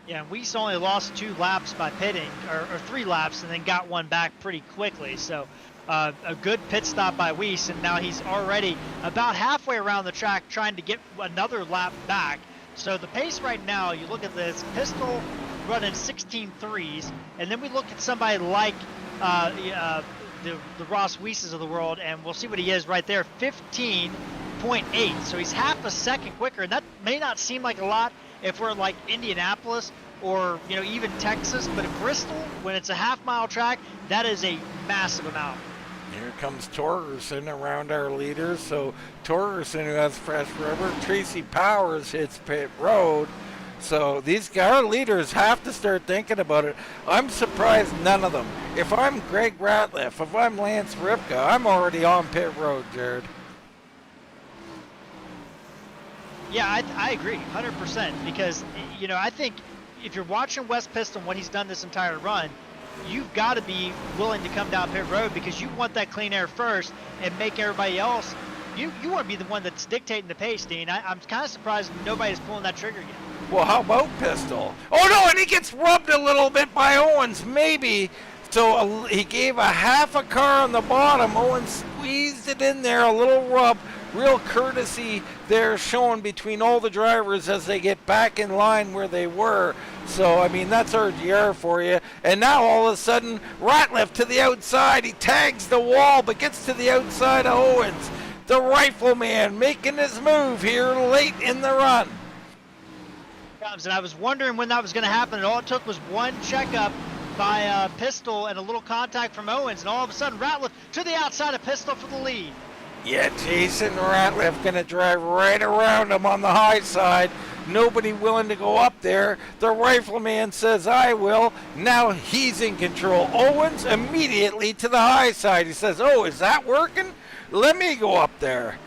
Yeah, Weiss only lost 2 laps by pitting, or 3 laps, and then got one back pretty quickly. So a good pit stop by Weiss, and now he's already about halfway around the track trying to get another lap back. So the pace right now, you look at this, Pistol running 16.3s, and then we look at somebody like the Ross Weisses of the world, and we'll see what he is right there, 15.8. So he's half a second quicker, and that may not seem like a lot if we're like Indianapolis or, you know, even Texas, but at Bristol, when it's a half-mile track, that is a massive amount.
Here comes Torgerson around our leaders. So Torgerson, who has fresh rubber, Tracy Powers hits pit road. So these our leaders have to start thinking about it. I'm surprised none of them. If I'm Greg Ratliff, if I'm Lance Ripka, I'm already on pit road, Jared.
Yeah, I agree 100%, because, you know, I think if you're watching West Pistol, what he's done this entire run, you've got to be willing to come down pit road because you want that clean air first and make everybody else. You want to be the one that's dictating the pace, Dean. I'm kind of surprised nobody's pulling that trigger yet.
Well, how about Pistol? Oh, no, and he gets rubbed a little bit by Owens, maybe. So he gave a half a car on the bottom. Owens squeezed it in there, a little rub. Real courtesy there shown between all the drivers as they get back in line where they were. So, I mean, that's RGR for you. And now all of a sudden, Ratliff to the outside. He tags the wall but gets to the outside of Owens. The rifleman making his move here late in the run.
And I was wondering when that was going to happen, and all it took was one checkup by Pistol and a little contact from Owens, and all of a sudden Ratliff to the outside of Pistol for the lead.
Yeah, Jason Ratliff going to drive right around him on the high side. Nobody willing to go up there. The rifleman says, I will. Now he's in control. Owens immediately to the high side. He says, oh, is that working? Let me go up there.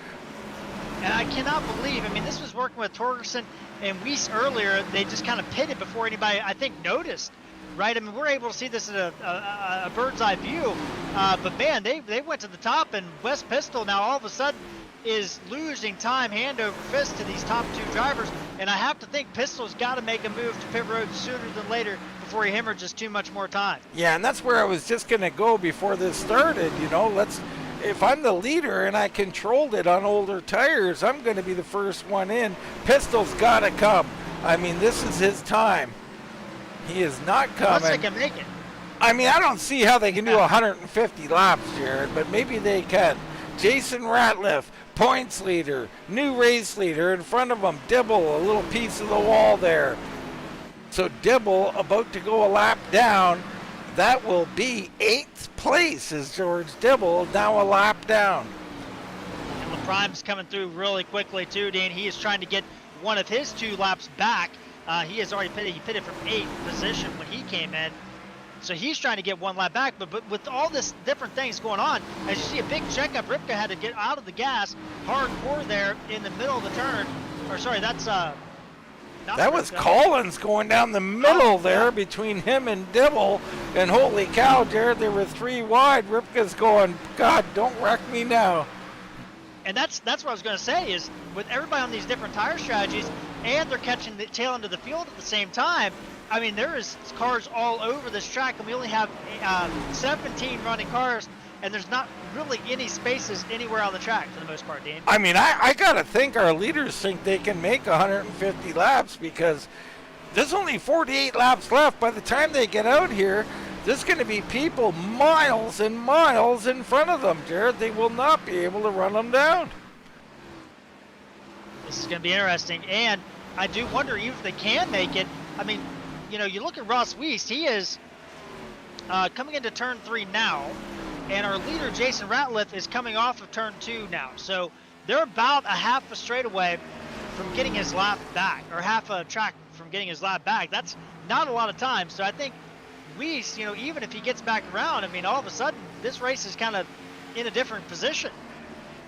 And I cannot believe, I mean, this was working with Torgerson and Weiss earlier. They just kind of pitted before anybody, I think, noticed. Right, I mean, we're able to see this at a bird's eye view, but man, they went to the top, and West Pistol now all of a sudden is losing time hand over fist to these top two drivers, and I have to think Pistol's got to make a move to pit road sooner than later before he hemorrhages too much more time.
Yeah, and that's where I was just going to go before this started. You know, if I'm the leader and I controlled it on older tires, I'm going to be the first one in. Pistol's got to come. I mean, this is his time. He is not coming.
Unless they can make it.
I mean, I don't see how they can do 150 laps, Jared, but maybe they can. Jason Ratliff, points leader, new race leader. In front of him, Dibble, a little piece of the wall there. So Dibble about to go a lap down. That will be 8th place as George Dibble now a lap down.
And LaPrime's coming through really quickly too, Dean. He is trying to get one of his 2 laps back. He has already pitted. He pitted from 8th position when he came in. So he's trying to get 1 lap back. But with all this different things going on, as you see a big checkup, Ripka had to get out of the gas hardcore there in the middle of the turn. Or sorry, that's that
was Collins going down the middle there between him and Dibble. And holy cow, Jared, they were 3 wide. Ripka's going, God, don't wreck me now.
And that's what I was going to say is with everybody on these different tire strategies, and they're catching the tail end of the field at the same time. I mean, there is cars all over this track, and we only have 17 running cars, and there's not really any spaces anywhere on the track for the most part, Dean.
I mean, I got to think our leaders think they can make 150 laps because there's only 48 laps left. By the time they get out here, there's going to be people miles and miles in front of them, Jared. They will not be able to run them down.
This is going to be interesting, and I do wonder even if they can make it. I mean, you know, you look at Ross Weiss, he is coming into turn 3 now, and our leader, Jason Ratliff, is coming off of turn 2 now. So they're about a half a straightaway from getting his lap back, or half a track from getting his lap back. That's not a lot of time. So I think Weiss, you know, even if he gets back around, I mean, all of a sudden, this race is kind of in a different position.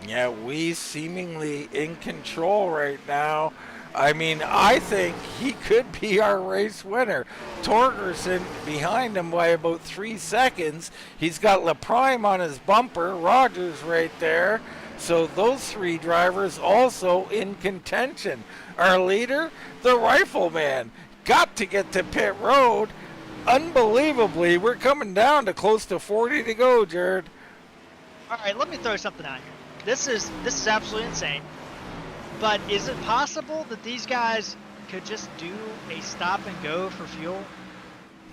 Yeah, Weiss seemingly in control right now. I mean, I think he could be our race winner. Torgerson behind him by about 3 seconds. He's got LaPrime on his bumper, Rogers right there. So those 3 drivers also in contention. Our leader, the Rifleman, got to get to pit road. Unbelievably, we're coming down to close to 40 to go, Jared.
All right, let me throw something out here. This is absolutely insane. But is it possible that these guys could just do a stop and go for fuel?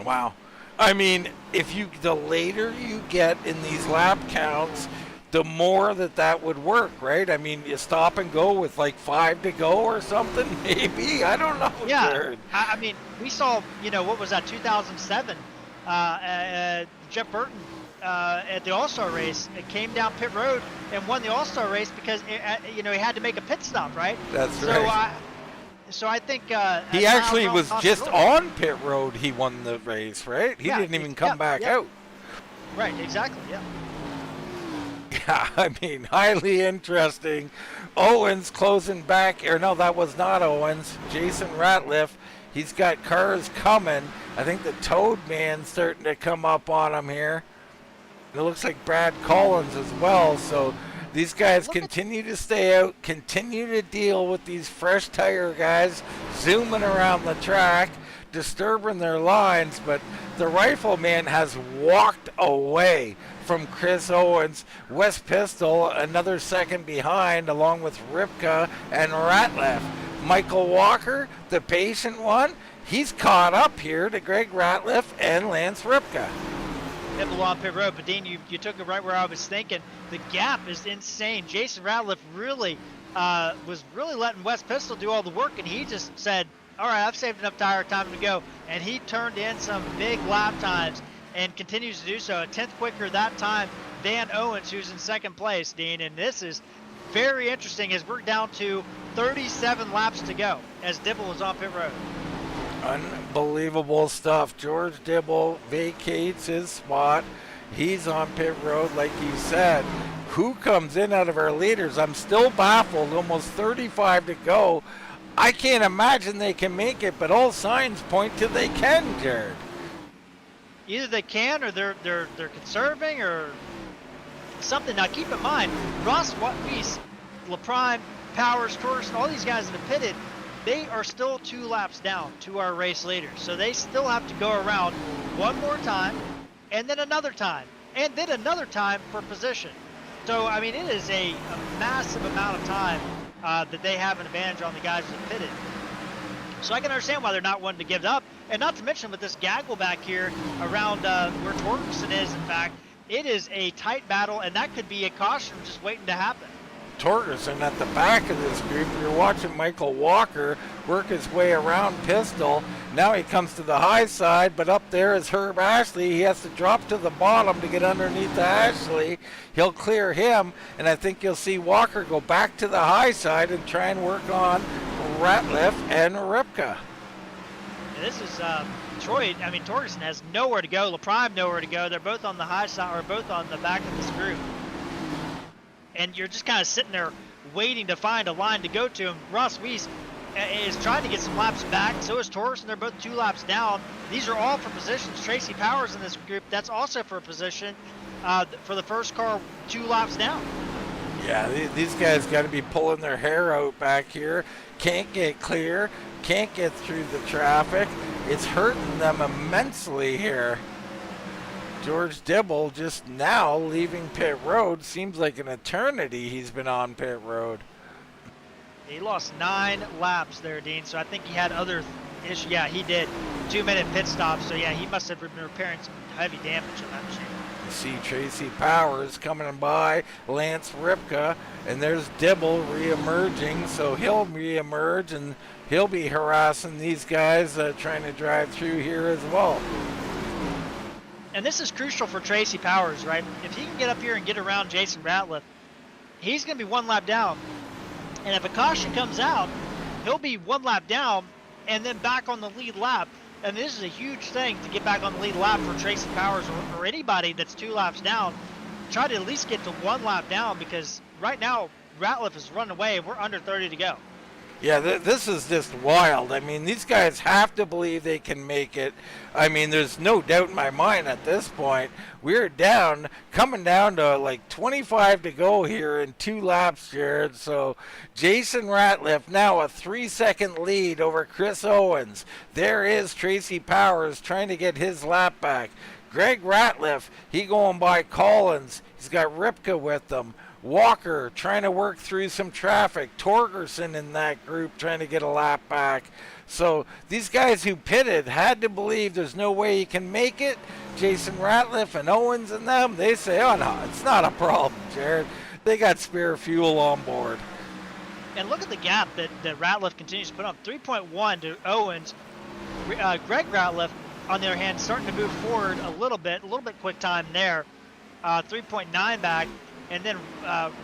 Wow. I mean, the later you get in these lap counts, the more that would work, right? I mean, you stop and go with like 5 to go or something, maybe. I don't know.
Yeah.
Jared.
I mean, we saw, you know, what was that, 2007, Jeff Burton at the All-Star race. It came down pit road and won the All-Star race because, you know, he had to make a pit stop, right?
That's right.
So I think
he actually was just on pit road. He won the race, right? He didn't even come back out.
Right, exactly, yeah.
Yeah, I mean, highly interesting. Owens closing back, or no, that was not Owens. Jason Ratliff, he's got cars coming. I think the Toad Man's starting to come up on him here. It looks like Brad Collins as well. So these guys continue to stay out, continue to deal with these fresh tire guys zooming around the track, disturbing their lines. But the Rifleman has walked away from Chris Owens. West Pistol another second behind, along with Ripka and Ratliff. Michael Walker, the patient one, he's caught up here to Greg Ratliff and Lance Ripka.
Nibble on pit road, but Dean, you took it right where I was thinking. The gap is insane. Jason Ratliff really was really letting West Pistol do all the work, and he just said, all right, I've saved enough tire time to go. And he turned in some big lap times and continues to do so. A 10th quicker that time than Owens, who's in second place, Dean. And this is very interesting as we're down to 37 laps to go as Dibble is on pit road.
Unbelievable stuff. George Dibble vacates his spot. He's on pit road, like you said. Who comes in out of our leaders? I'm still baffled. Almost 35 to go. I can't imagine they can make it, but all signs point to they can, Jared.
Either they can, or they're conserving, or something. Now keep in mind, Ross Weiss, LaPrime, Powers, Torgerson, all these guys that have pitted, they are still 2 laps down to our race leaders. So they still have to go around one more time, and then another time, and then another time for position. So, I mean, it is a massive amount of time that they have an advantage on the guys that pitted. So I can understand why they're not wanting to give it up. And not to mention with this gaggle back here around where Torgerson is, in fact, it is a tight battle, and that could be a caution just waiting to happen.
Torgerson at the back of this group. You're watching Michael Walker work his way around Pistol. Now he comes to the high side, but up there is Herb Ashley. He has to drop to the bottom to get underneath the Ashley. He'll clear him, and I think you'll see Walker go back to the high side and try and work on Ratliff and Ripka.
This is Troy. I mean, Torgerson has nowhere to go. LaPrime nowhere to go. They're both on the high side, or both on the back of this group. And you're just kind of sitting there waiting to find a line to go to. And Ross Weiss is trying to get some laps back. So is Torgerson. They're both 2 laps down. These are all for positions. Tracy Powers in this group, that's also for a position for the first car 2 laps down.
Yeah, these guys got to be pulling their hair out back here. Can't get clear. Can't get through the traffic. It's hurting them immensely here. George Dibble just now leaving pit road. Seems like an eternity he's been on pit road.
He lost 9 laps there, Dean, so I think he had other issues. Yeah, he did. 2-minute pit stop, so yeah, he must have been repairing some heavy damage on that machine.
You see Tracy Powers coming by, Lance Ripka, and there's Dibble re-emerging, so he'll re-emerge and he'll be harassing these guys trying to drive through here as well.
And this is crucial for Tracy Powers, right? If he can get up here and get around Jason Ratliff, he's going to be 1 lap down. And if a caution comes out, he'll be 1 lap down and then back on the lead lap. And this is a huge thing to get back on the lead lap for Tracy Powers or anybody that's 2 laps down. Try to at least get to 1 lap down, because right now Ratliff is running away and we're under 30 to go.
Yeah, this is just wild. I mean, these guys have to believe they can make it. I mean, there's no doubt in my mind at this point. We're coming down to like 25 to go here in 2 laps, Jared. So Jason Ratliff now a 3-second lead over Chris Owens. There is Tracy Powers trying to get his lap back. Greg Ratliff, he going by Collins. He's got Ripka with them. Walker trying to work through some traffic. Torgerson in that group trying to get a lap back. So these guys who pitted had to believe there's no way he can make it. Jason Ratliff and Owens and them, they say, oh no, it's not a problem, Jared. They got spare fuel on board.
And look at the gap that Ratliff continues to put on. 3.1 to Owens. Greg Ratliff, on the other hand, starting to move forward a little bit quick time there. 3.9 back. And then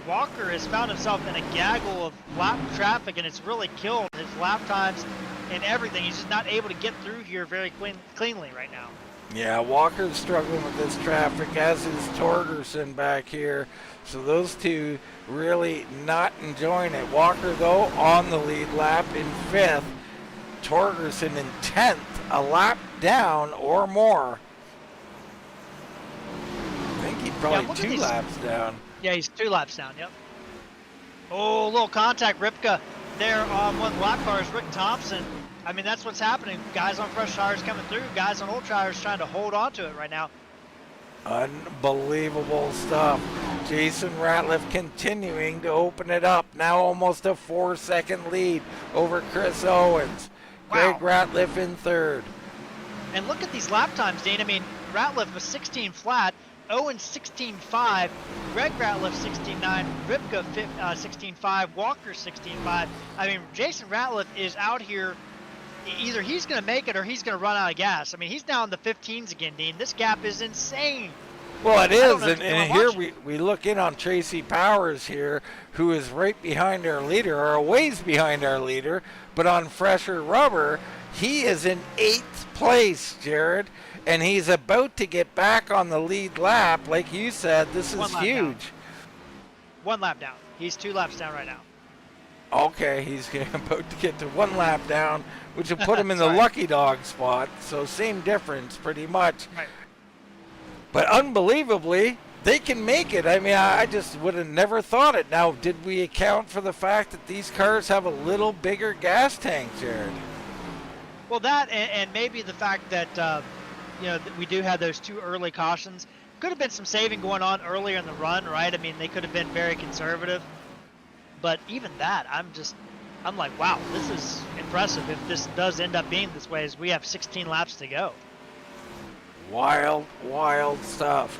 Walker has found himself in a gaggle of lap traffic, and it's really killed his lap times and everything. He's just not able to get through here very cleanly right now.
Yeah, Walker's struggling with this traffic, as is Torgerson back here. So those two really not enjoying it. Walker, though, on the lead lap in 5th. Torgerson in 10th, a lap down or more. I think he's probably 2 laps down.
Yeah, he's 2 laps down, yep. Oh, a little contact. Ripka there on one lap car is Rick Thompson. I mean, that's what's happening. Guys on fresh tires coming through. Guys on old tires trying to hold on to it right now.
Unbelievable stuff. Jason Ratliff continuing to open it up. Now almost a 4-second lead over Chris Owens.
Wow.
Greg Ratliff in 3rd.
And look at these lap times, Dean. I mean, Ratliff was 16 flat. Owens 16.5, Greg Ratliff 16.9, Ripka 16.5, Walker 16.5. I mean, Jason Ratliff is out here. Either he's going to make it or he's going to run out of gas. I mean, he's now in the 15s again, Dean. This gap is insane.
Well, it
I don't
is,
know if
and
you
here
wanna watch
we look in on Tracy Powers here, who is right behind our leader, or a ways behind our leader, but on fresher rubber, he is in 8th place, Jared, and he's about to get back on the lead lap. Like you said, this is
One lap down.
huge.
1 lap down. He's 2 laps down right now.
Okay, he's about to get to 1 lap down, which will put him in the
Sorry.
lucky dog spot, so same difference pretty much.
Right.
But unbelievably, they can make it. I mean, I just would have never thought it. Now, did we account for the fact that these cars have a little bigger gas tank, Jared?
Well, that and maybe the fact that we do have those 2 early cautions. Could have been some saving going on earlier in the run, right? I mean, they could have been very conservative. But even that, I'm like, wow, this is impressive if this does end up being this way, as we have 16 laps to go.
Wild, wild stuff.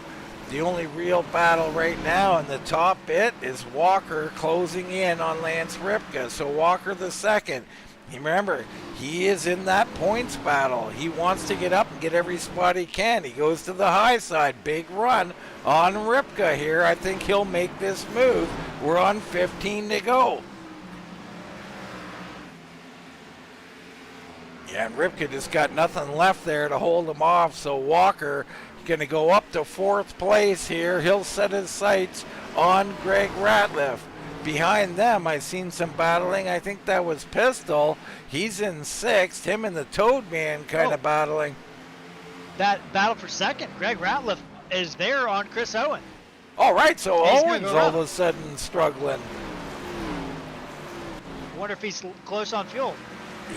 The only real battle right now in the top bit is Walker closing in on Lance Ripka. So Walker the second. Remember, he is in that points battle. He wants to get up and get every spot he can. He goes to the high side. Big run on Ripka here. I think he'll make this move. We're on 15 to go. Yeah, and Ripka just got nothing left there to hold him off. So Walker going to go up to 4th place here. He'll set his sights on Greg Ratliff. Behind them, I've seen some battling. I think that was Pistol. He's in 6th. Him and the Toad Man kind of battling.
That battle for second, Greg Ratliff is there on Chris Owen.
All right, so
He's
Owen's
gonna go
all
up.
of a sudden struggling.
Wonder if he's close on fuel.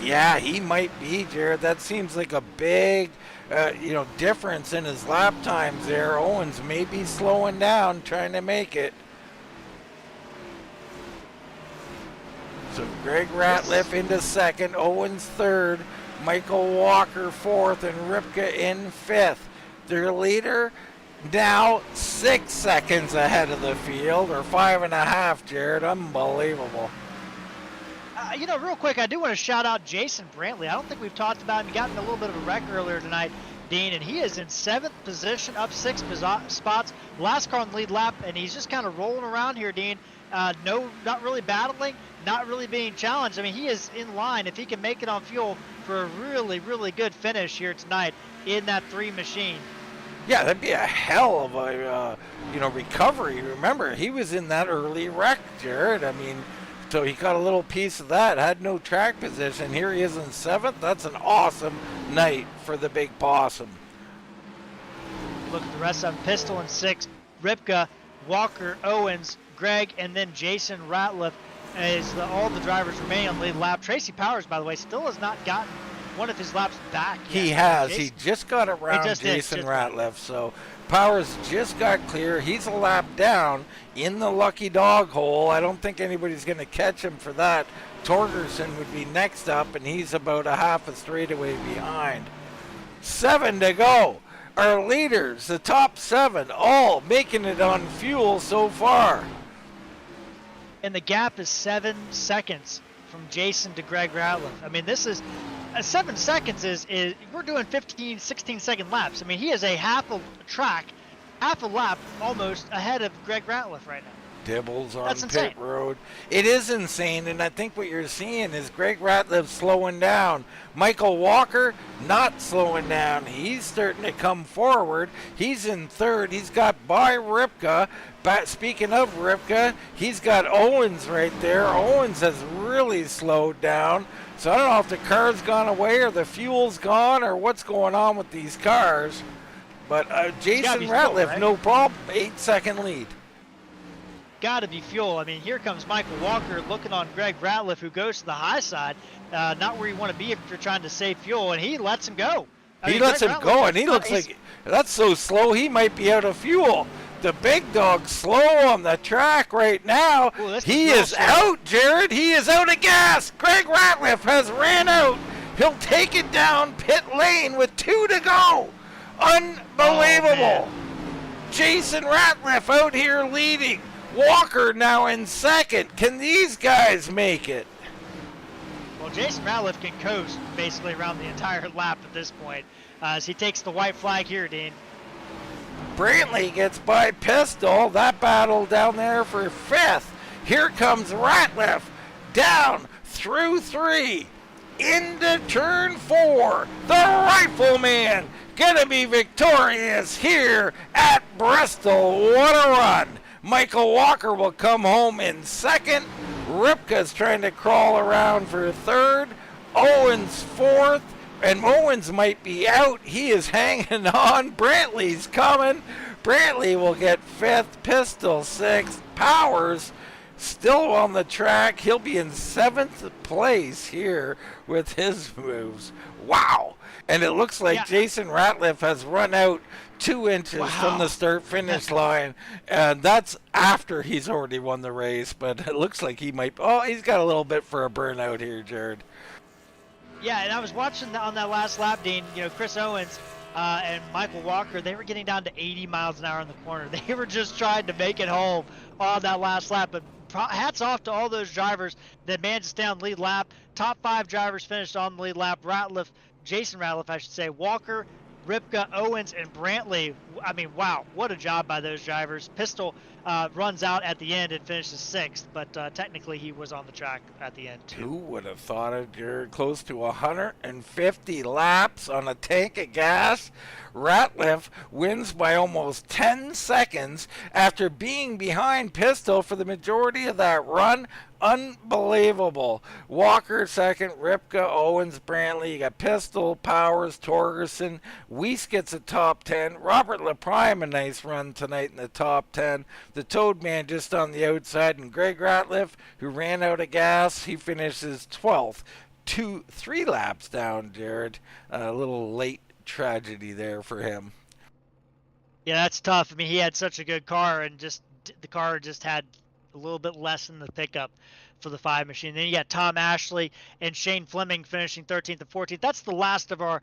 Yeah, he might be, Jared. That seems like a big, difference in his lap times there. Owens may be slowing down, trying to make it. So Greg Ratliff into 2nd, Owens 3rd, Michael Walker 4th, and Ripka in 5th. Their leader now 6 seconds ahead of the field, or 5.5, Jared. Unbelievable.
Real quick, I do want to shout out Jason Brantley. I don't think we've talked about him. He got in a little bit of a wreck earlier tonight, Dean, and he is in 7th position, up 6 spots. Last car on the lead lap, and he's just kind of rolling around here, Dean. Not really battling, not really being challenged. I mean, he is in line if he can make it on fuel for a really, really good finish here tonight in that 3 machine.
Yeah, that'd be a hell of a recovery. Remember, he was in that early wreck, Jared. I mean, so he got a little piece of that, had no track position. Here he is in 7th. That's an awesome night for the Big Possum.
Look at the rest of them. Pistol in 6th, Ripka, Walker, Owens, Greg, and then Jason Ratliff as all the drivers remain on the lead lap. Tracy Powers, by the way, still has not gotten one of his laps back yet.
He has.
Jason,
he just got around Jason Ratliff. So Powers just got clear. He's a lap down in the lucky dog hole. I don't think anybody's going to catch him for that. Torgerson would be next up, and he's about a half a straightaway behind. 7 to go. Our leaders, the top 7, all making it on fuel so far.
And the gap is 7 seconds from Jason to Greg Ratliff. I mean, this is 7 seconds is we're doing 15, 16-second laps. I mean, he is a half a lap almost ahead of Greg Ratliff right now.
Dibbles on
That's
pit
insane.
road. It is insane, and I think what you're seeing is Greg Ratliff slowing down. Michael Walker not slowing down. He's starting to come forward. He's in 3rd. He's got by Ripka. But speaking of Ripka, he's got Owens right there. Owens has really slowed down. So I don't know if the car's gone away or the fuel's gone or what's going on with these cars. But Jason Ratliff,
right?
no problem. 8-second lead.
Got to be fuel. I mean, here comes Michael Walker looking on Greg Ratliff, who goes to the high side, not where you want to be if you're trying to save fuel, and he lets him go.
He lets him go, and he looks like that's so slow he might be out of fuel. The big dog's slow on the track right now.
Ooh,
he is out, Jared. He is out of gas. Greg Ratliff has ran out. He'll take it down pit lane with 2 to go. Unbelievable. Jason Ratliff out here leading. Walker now in 2nd. Can these guys make it?
Well, Jason Ratliff can coast basically around the entire lap at this point as he takes the white flag here, Dean.
Brantley gets by Pistol. That battle down there for 5th. Here comes Ratliff down through 3 into turn 4. The Rifleman gonna be victorious here at Bristol. What a run! Michael Walker will come home in 2nd. Ripka's trying to crawl around for 3rd. Owens 4th. And Owens might be out. He is hanging on. Brantley's coming. Brantley will get 5th. Pistol 6th. Powers still on the track. He'll be in 7th place here with his moves. Wow. And it looks like Jason Ratliff has run out 2 inches from the start-finish line. And that's after he's already won the race. But it looks like he might... Oh, he's got a little bit for a burnout here, Jared.
Yeah, and I was watching on that last lap, Dean, you know, Chris Owens and Michael Walker, they were getting down to 80 miles an hour in the corner. They were just trying to make it home on that last lap. But hats off to all those drivers that managed to stay on the lead lap. Top 5 drivers finished on the lead lap. Jason Ratliff, I should say, Walker, Ripka, Owens, and Brantley. I mean, wow, what a job by those drivers. Pistol runs out at the end and finishes 6th, but technically he was on the track at the end too.
Who would have thought it, Jared? Close to 150 laps on a tank of gas. Ratliff wins by almost 10 seconds after being behind Pistol for the majority of that run. Unbelievable. Walker 2nd, Ripka, Owens, Brantley. You got Pistol, Powers, Torgerson. Weiss gets a top 10. Robert LaPrime, a nice run tonight in the top 10. The Toad Man just on the outside. And Greg Ratliff, who ran out of gas, he finishes 12th. 3 laps down, Jared. A little late tragedy there for him.
Yeah, that's tough. I mean, he had such a good car, and just the car just had a little bit less in the pickup for the 5 machine. Then you got Tom Ashley and Shane Fleming finishing 13th and 14th. That's the last of our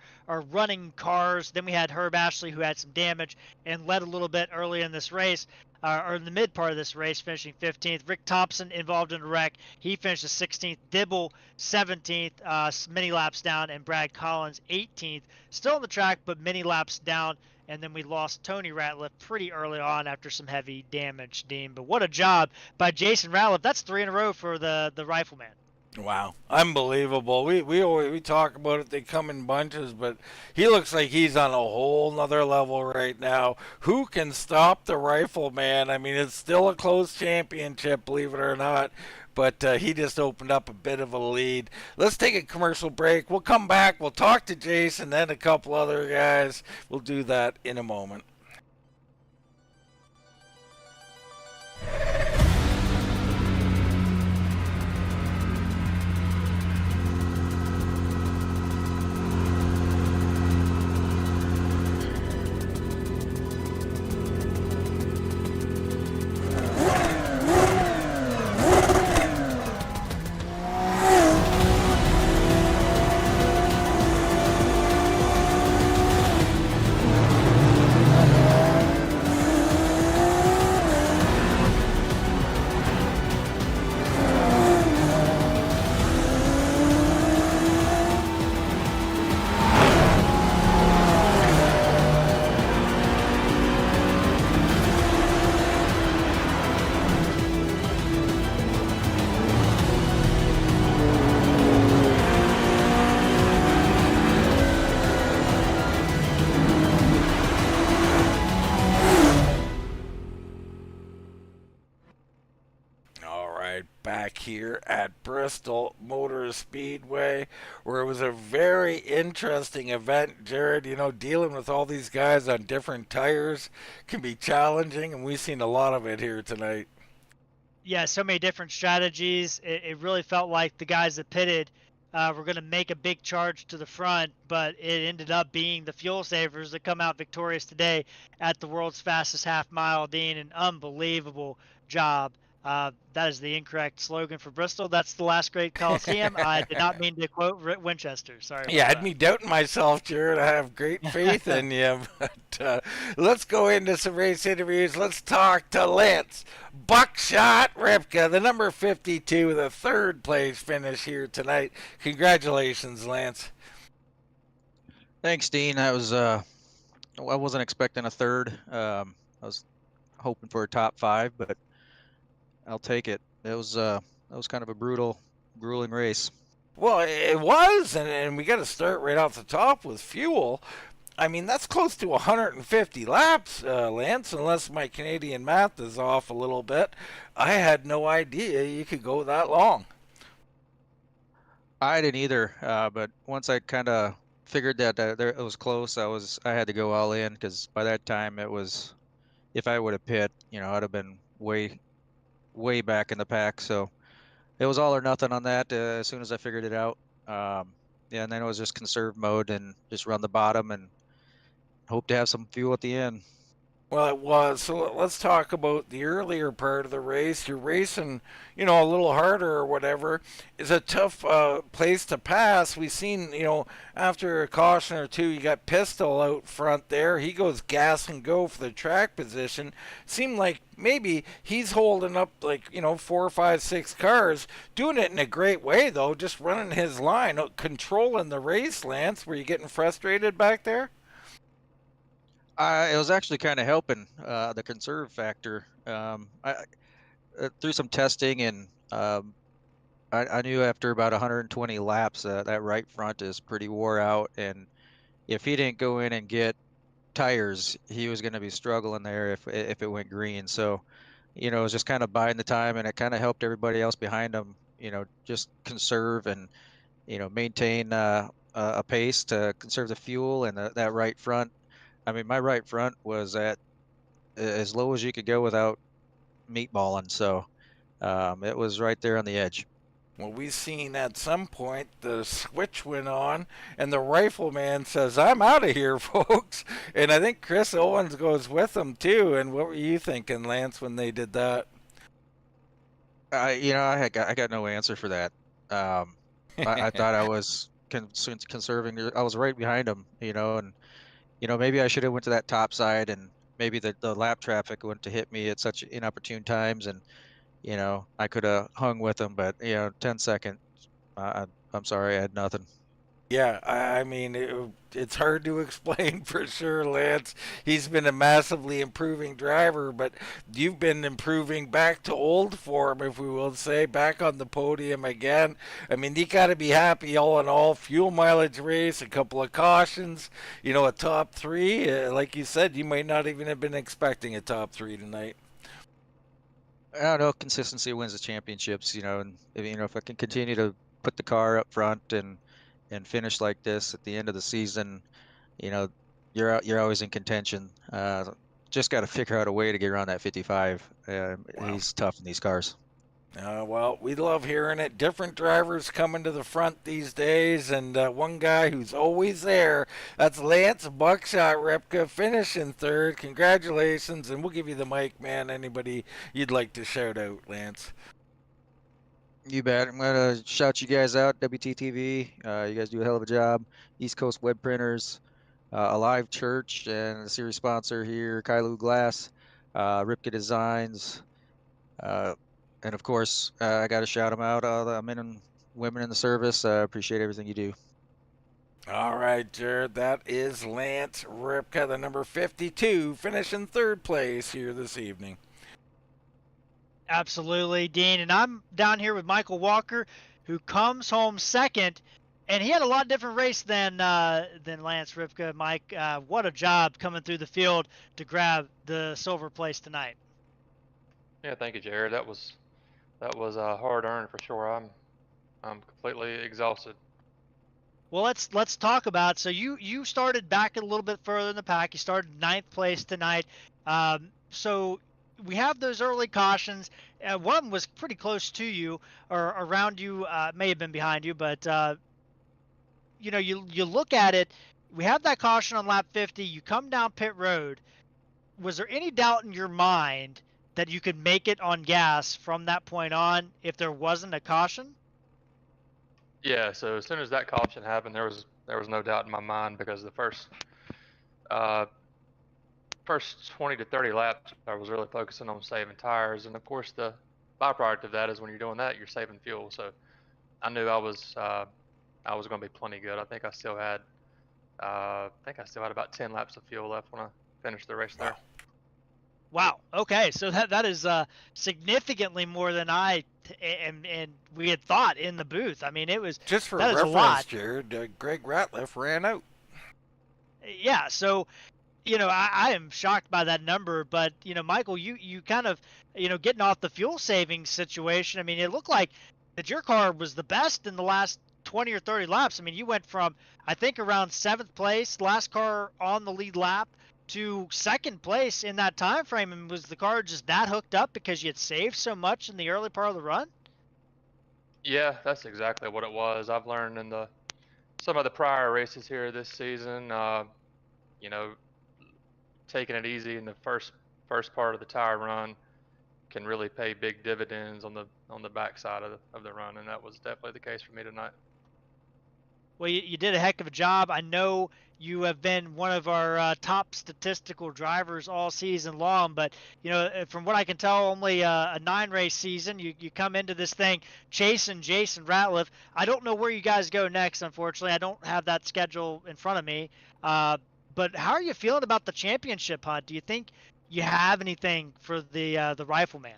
running cars. Then we had Herb Ashley, who had some damage and led a little bit early in this race, or in the mid part of this race, finishing 15th. Rick Thompson involved in a wreck. He finishes 16th. Dibble 17th, many laps down, and Brad Collins 18th. Still on the track, but many laps down. And then we lost Tony Ratliff pretty early on after some heavy damage, Dean. But what a job by Jason Ratliff. That's 3 in a row for the Rifleman.
Wow, unbelievable. We talk about it. They come in bunches, but he looks like he's on a whole nother level right now. Who can stop the Rifleman? I mean, it's still a close championship, believe it or not. But he just opened up a bit of a lead. Let's take a commercial break. We'll come back. We'll talk to Jason and a couple other guys. We'll do that in a moment. Back here at Bristol Motor Speedway, where it was a very interesting event, Jared. You know, dealing with all these guys on different tires can be challenging, and we've seen a lot of it here tonight.
Yeah, so many different strategies. It really felt like the guys that pitted were going to make a big charge to the front, but it ended up being the fuel savers that come out victorious today at the world's fastest half mile, Dean. An unbelievable job. That is the incorrect slogan for Bristol. That's the last great Coliseum. I did not mean to quote Winchester. Sorry.
Yeah, had me doubting myself, Jared. I have great faith in you. But let's go into some race interviews. Let's talk to Lance Buckshot Ripka, the number 52, the 3rd place finish here tonight. Congratulations, Lance.
Thanks, Dean. That was I wasn't expecting a third. I was hoping for a top 5, but I'll take it. That was kind of a grueling race.
Well, it was, and we got to start right off the top with fuel. I mean, that's close to 150 laps, Lance, unless my Canadian math is off a little bit. I had no idea you could go that long.
I didn't either, but once I kind of figured that it was close, I had to go all in because by that time it was, if I would have pit, I'd have been way back in the pack. So it was all or nothing on that. As soon as I figured it out, yeah, and then it was just conserve mode and just run the bottom and hope to have some fuel at the end.
Well, it was. So let's talk about the earlier part of the race. You're racing, a little harder or whatever. It's a tough place to pass. We've seen, after a caution or two, you got Pistol out front there. He goes gas and go for the track position. Seemed like maybe he's holding up like, 4, 5, 6 cars. Doing it in a great way, though. Just running his line, controlling the race, Lance. Were you getting frustrated back there?
It was actually kind of helping the conserve factor. Through some testing and I knew after about 120 laps that right front is pretty wore out, and if he didn't go in and get tires, he was going to be struggling there if it went green. So, it was just kind of biding the time, and it kind of helped everybody else behind him. Just conserve and maintain a pace to conserve the fuel and that right front. I mean, my right front was at as low as you could go without meatballing, so it was right there on the edge.
Well, we seen at some point the switch went on, and the rifleman says, "I'm out of here, folks." And I think Chris Owens goes with him too. And what were you thinking, Lance, when they did that?
I got no answer for that. I thought I was conserving. I was right behind him, and maybe I should have went to that top side, and maybe the lap traffic went to hit me at such inopportune times, and I could have hung with him, but 10 seconds. I'm sorry, I had nothing.
Yeah, I mean, it's hard to explain for sure, Lance. He's been a massively improving driver, but you've been improving back to old form, if we will say, back on the podium again. I mean, you got to be happy all in all. Fuel mileage race, a couple of cautions, a top 3. Like you said, you might not even have been expecting a top 3 tonight.
I don't know. Consistency wins the championships, and if I can continue to put the car up front and finish like this at the end of the season, you know, you're always in contention. Just got to figure out a way to get around that 55.
Wow.
He's tough in these cars.
Well, we love hearing it. Different drivers coming to the front these days, and one guy who's always there, that's Lance Buckshot Repka, finishing third. Congratulations, and we'll give you the mic, man. Anybody you'd like to shout out, Lance?
You bet. I'm gonna shout you guys out, WTTV. You guys do a hell of a job. East Coast Web Printers, Alive Church, and the series sponsor here, Kylou Glass, Ripka Designs, uh, and of course, I got to shout them out. All the men and women in the service. Appreciate everything you do.
All right, Jared, that is Lance Ripka, the number 52, finishing third place here this evening.
Absolutely, Dean. And I'm down here with Michael Walker, who comes home second. And he had a lot different race than Lance Ripka. Mike, what a job coming through the field to grab the silver place tonight.
Yeah, thank you, Jared. That was hard earned for sure. I'm completely exhausted.
Well, let's talk about. So you started back a little bit further in the pack. You started ninth place tonight. So we have those early cautions. One of them was pretty close to you or around you. May have been behind you, but you look at it. We have that caution on lap 50. You come down pit road. Was there any doubt in your mind that you could make it on gas from that point on if there wasn't a caution?
Yeah, so as soon as that caution happened, there was no doubt in my mind because the uh, first 20 to 30 laps, I was really focusing on saving tires, and of course the byproduct of that is when you're doing that, you're saving fuel. So I knew I was going to be plenty good. I think I still had I think I still had about 10 laps of fuel left when I finished the race there.
Wow. Okay, so that is significantly more than and we had thought in the booth. I mean,
Just for
that is a
reference,
lot.
Jared, Greg Ratliff ran out.
Yeah. So I am shocked by that number, but Michael, you kind of getting off the fuel savings situation. I mean, it looked like that your car was the best in the last 20 or 30 laps. I mean, you went from I think around 7th place, last car on the lead lap, to 2nd place in that time frame. And was the car just that hooked up because you had saved so much in the early part of the run?
Yeah, that's exactly what it was. I've learned in some of the prior races here this season, you know, taking it easy in the first part of the tire run can really pay big dividends on the backside of the run, and that was definitely the case for me tonight.
Well, you did a heck of a job. I know you have been one of our top statistical drivers all season long, but from what I can tell, only a 9-race season. You come into this thing chasing Jason Ratliff. I don't know where you guys go next. Unfortunately, I don't have that schedule in front of me. But how are you feeling about the championship hunt? Do you think you have anything for the Rifleman?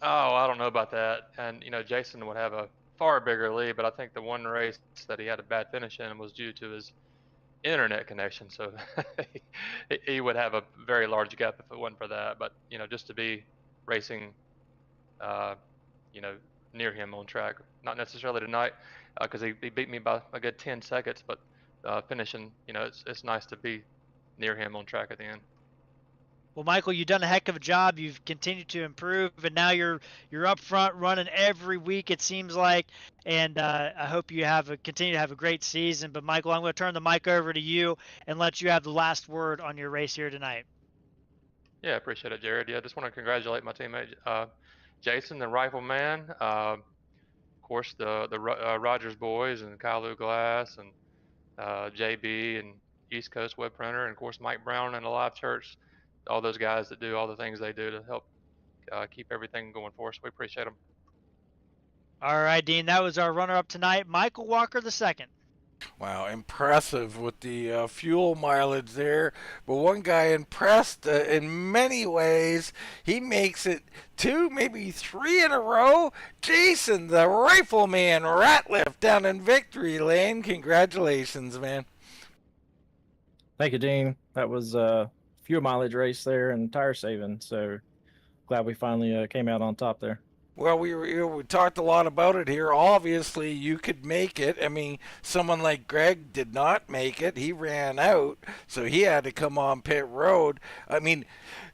Oh, I don't know about that. And Jason would have a far bigger lead, but I think the one race that he had a bad finish in was due to his internet connection. So he would have a very large gap if it wasn't for that. But just to be racing, uh, you know, near him on track, not necessarily tonight, because he beat me by a good 10 seconds, but finishing, it's nice to be near him on track at the end.
Well, Michael, you've done a heck of a job. You've continued to improve, and now you're up front running every week. It seems like, and I hope you continue to have a great season. But Michael, I'm going to turn the mic over to you and let you have the last word on your race here tonight.
Yeah, I appreciate it, Jared. Yeah, just want to congratulate my teammate Jason, the Rifleman. Of course, the Rogers boys and Kylou Glass and JB and East Coast Web Printer, and of course Mike Brown and Alive Church. All those guys that do all the things they do to help keep everything going for us. We appreciate them.
All right, Dean, that was our runner-up tonight, Michael Walker II.
Wow, impressive with the fuel mileage there. But one guy impressed in many ways. He makes it 2, maybe 3 in a row. Jason, the Rifleman Ratliff down in victory lane. Congratulations, man.
Thank you, Dean. That was a fuel mileage race there and tire saving. So glad we finally came out on top there.
Well, we talked a lot about it here. Obviously, you could make it. I mean, someone like Greg did not make it. He ran out, so he had to come on pit road. I mean,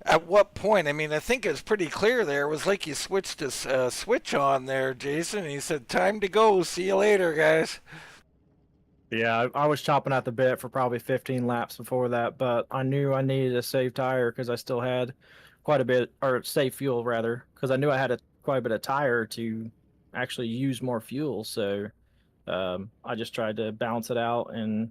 at what point? I mean, I think it's pretty clear there. It was like you switched a switch on there, Jason. He said, "Time to go. See you later, guys."
Yeah, I was chopping at the bit for probably 15 laps before that, but I knew I needed a save tire because I still had quite a bit, or save fuel rather, because I knew I had quite a bit of tire to actually use more fuel. So I just tried to balance it out and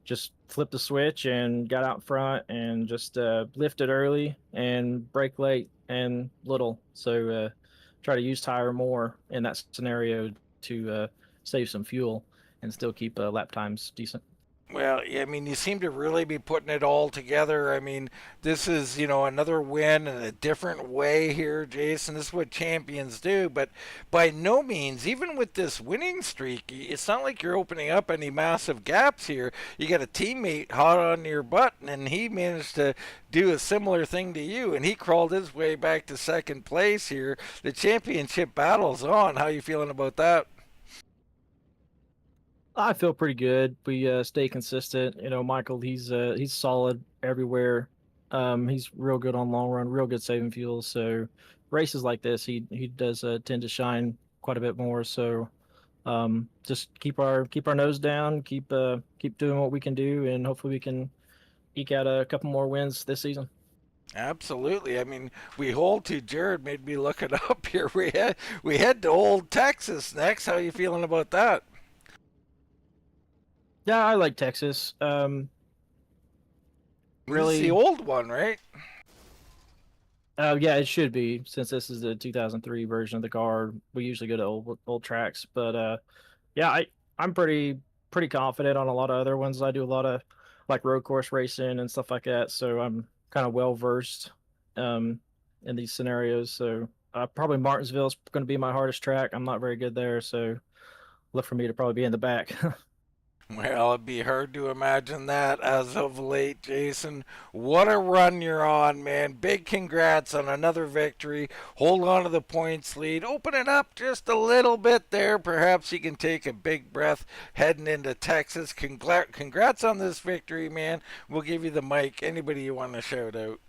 just flipped the switch and got out front and just lifted early and brake late and little. So try to use tire more in that scenario to save some fuel and still keep lap times decent.
Well, I mean, you seem to really be putting it all together. I mean, this is, another win in a different way here, Jason. This is what champions do. But by no means, even with this winning streak, it's not like you're opening up any massive gaps here. You got a teammate hot on your butt, and he managed to do a similar thing to you, and he crawled his way back to 2nd place here. The championship battle's on. How you feeling about that?
I feel pretty good. We stay consistent. Michael, he's solid everywhere. He's real good on long run, real good saving fuel. So races like this, he does tend to shine quite a bit more. So just keep our nose down, keep doing what we can do, and hopefully we can eke out a couple more wins this season.
Absolutely. I mean, we hold to Jared made me look it up here. We head to Old Texas next. How you feeling about that?
Yeah, I like Texas.
Really,
Really,
it's the old one, right?
yeah, it should be since this is the 2003 version of the car. We usually go to old tracks, but yeah, I'm pretty pretty confident on a lot of other ones. I do a lot of like road course racing and stuff like that, so I'm kind of well versed in these scenarios. So probably Martinsville is going to be my hardest track. I'm not very good there, so look for me to probably be in the back.
Well, it'd be hard to imagine that as of late, Jason. What a run you're on, man. Big congrats on another victory. Hold on to the points lead. Open it up just a little bit there. Perhaps you can take a big breath heading into Texas. Congrats on this victory, man. We'll give you the mic. Anybody you want to shout out?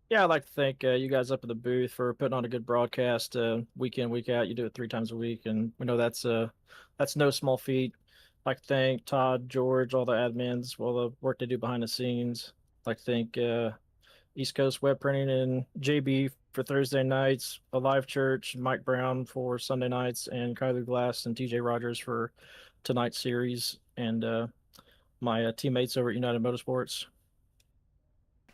Yeah, I'd like to thank you guys up at the booth for putting on a good broadcast week in, week out. You do it 3 times a week, and we know that's no small feat. I'd like to thank Todd, George, all the admins, all the work they do behind the scenes. I'd like to thank East Coast Web Printing and JB for Thursday nights, Alive Church, Mike Brown for Sunday nights, and Kylou Glass and TJ Rogers for tonight's series, and my teammates over at United Motorsports.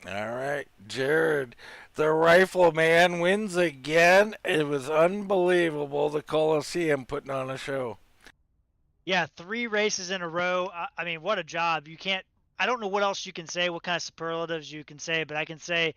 All right, Jared, the Rifleman wins again. It was unbelievable. The Coliseum putting on a show.
Yeah, 3 races in a row. I mean, what a job. I don't know what else you can say, what kind of superlatives you can say, but I can say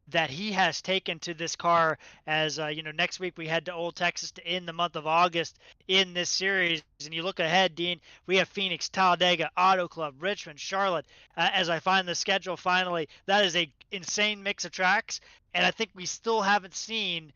that he has taken to this car as, next week we head to Old Texas to end the month of August in this series. And you look ahead, Dean, we have Phoenix, Talladega, Auto Club, Richmond, Charlotte. As I find the schedule finally, that is a insane mix of tracks. And I think we still haven't seen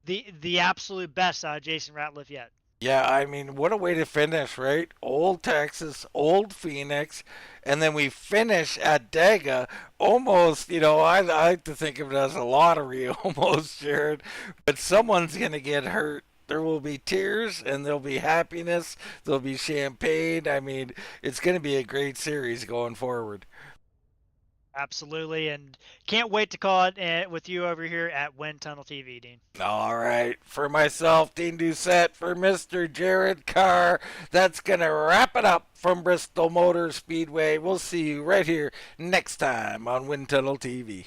the absolute best out of Jason Ratliff yet.
Yeah, I mean, what a way to finish, right? Old Texas, Old Phoenix, and then we finish at Dega. Almost, I like to think of it as a lottery, almost, Jared. But someone's going to get hurt. There will be tears and there'll be happiness. There'll be champagne. I mean, it's going to be a great series going forward.
Absolutely, and can't wait to call it with you over here at Wind Tunnel TV, Dean.
All right, for myself, Dean Doucette, for Mr. Jared Carr, that's going to wrap it up from Bristol Motor Speedway. We'll see you right here next time on Wind Tunnel TV.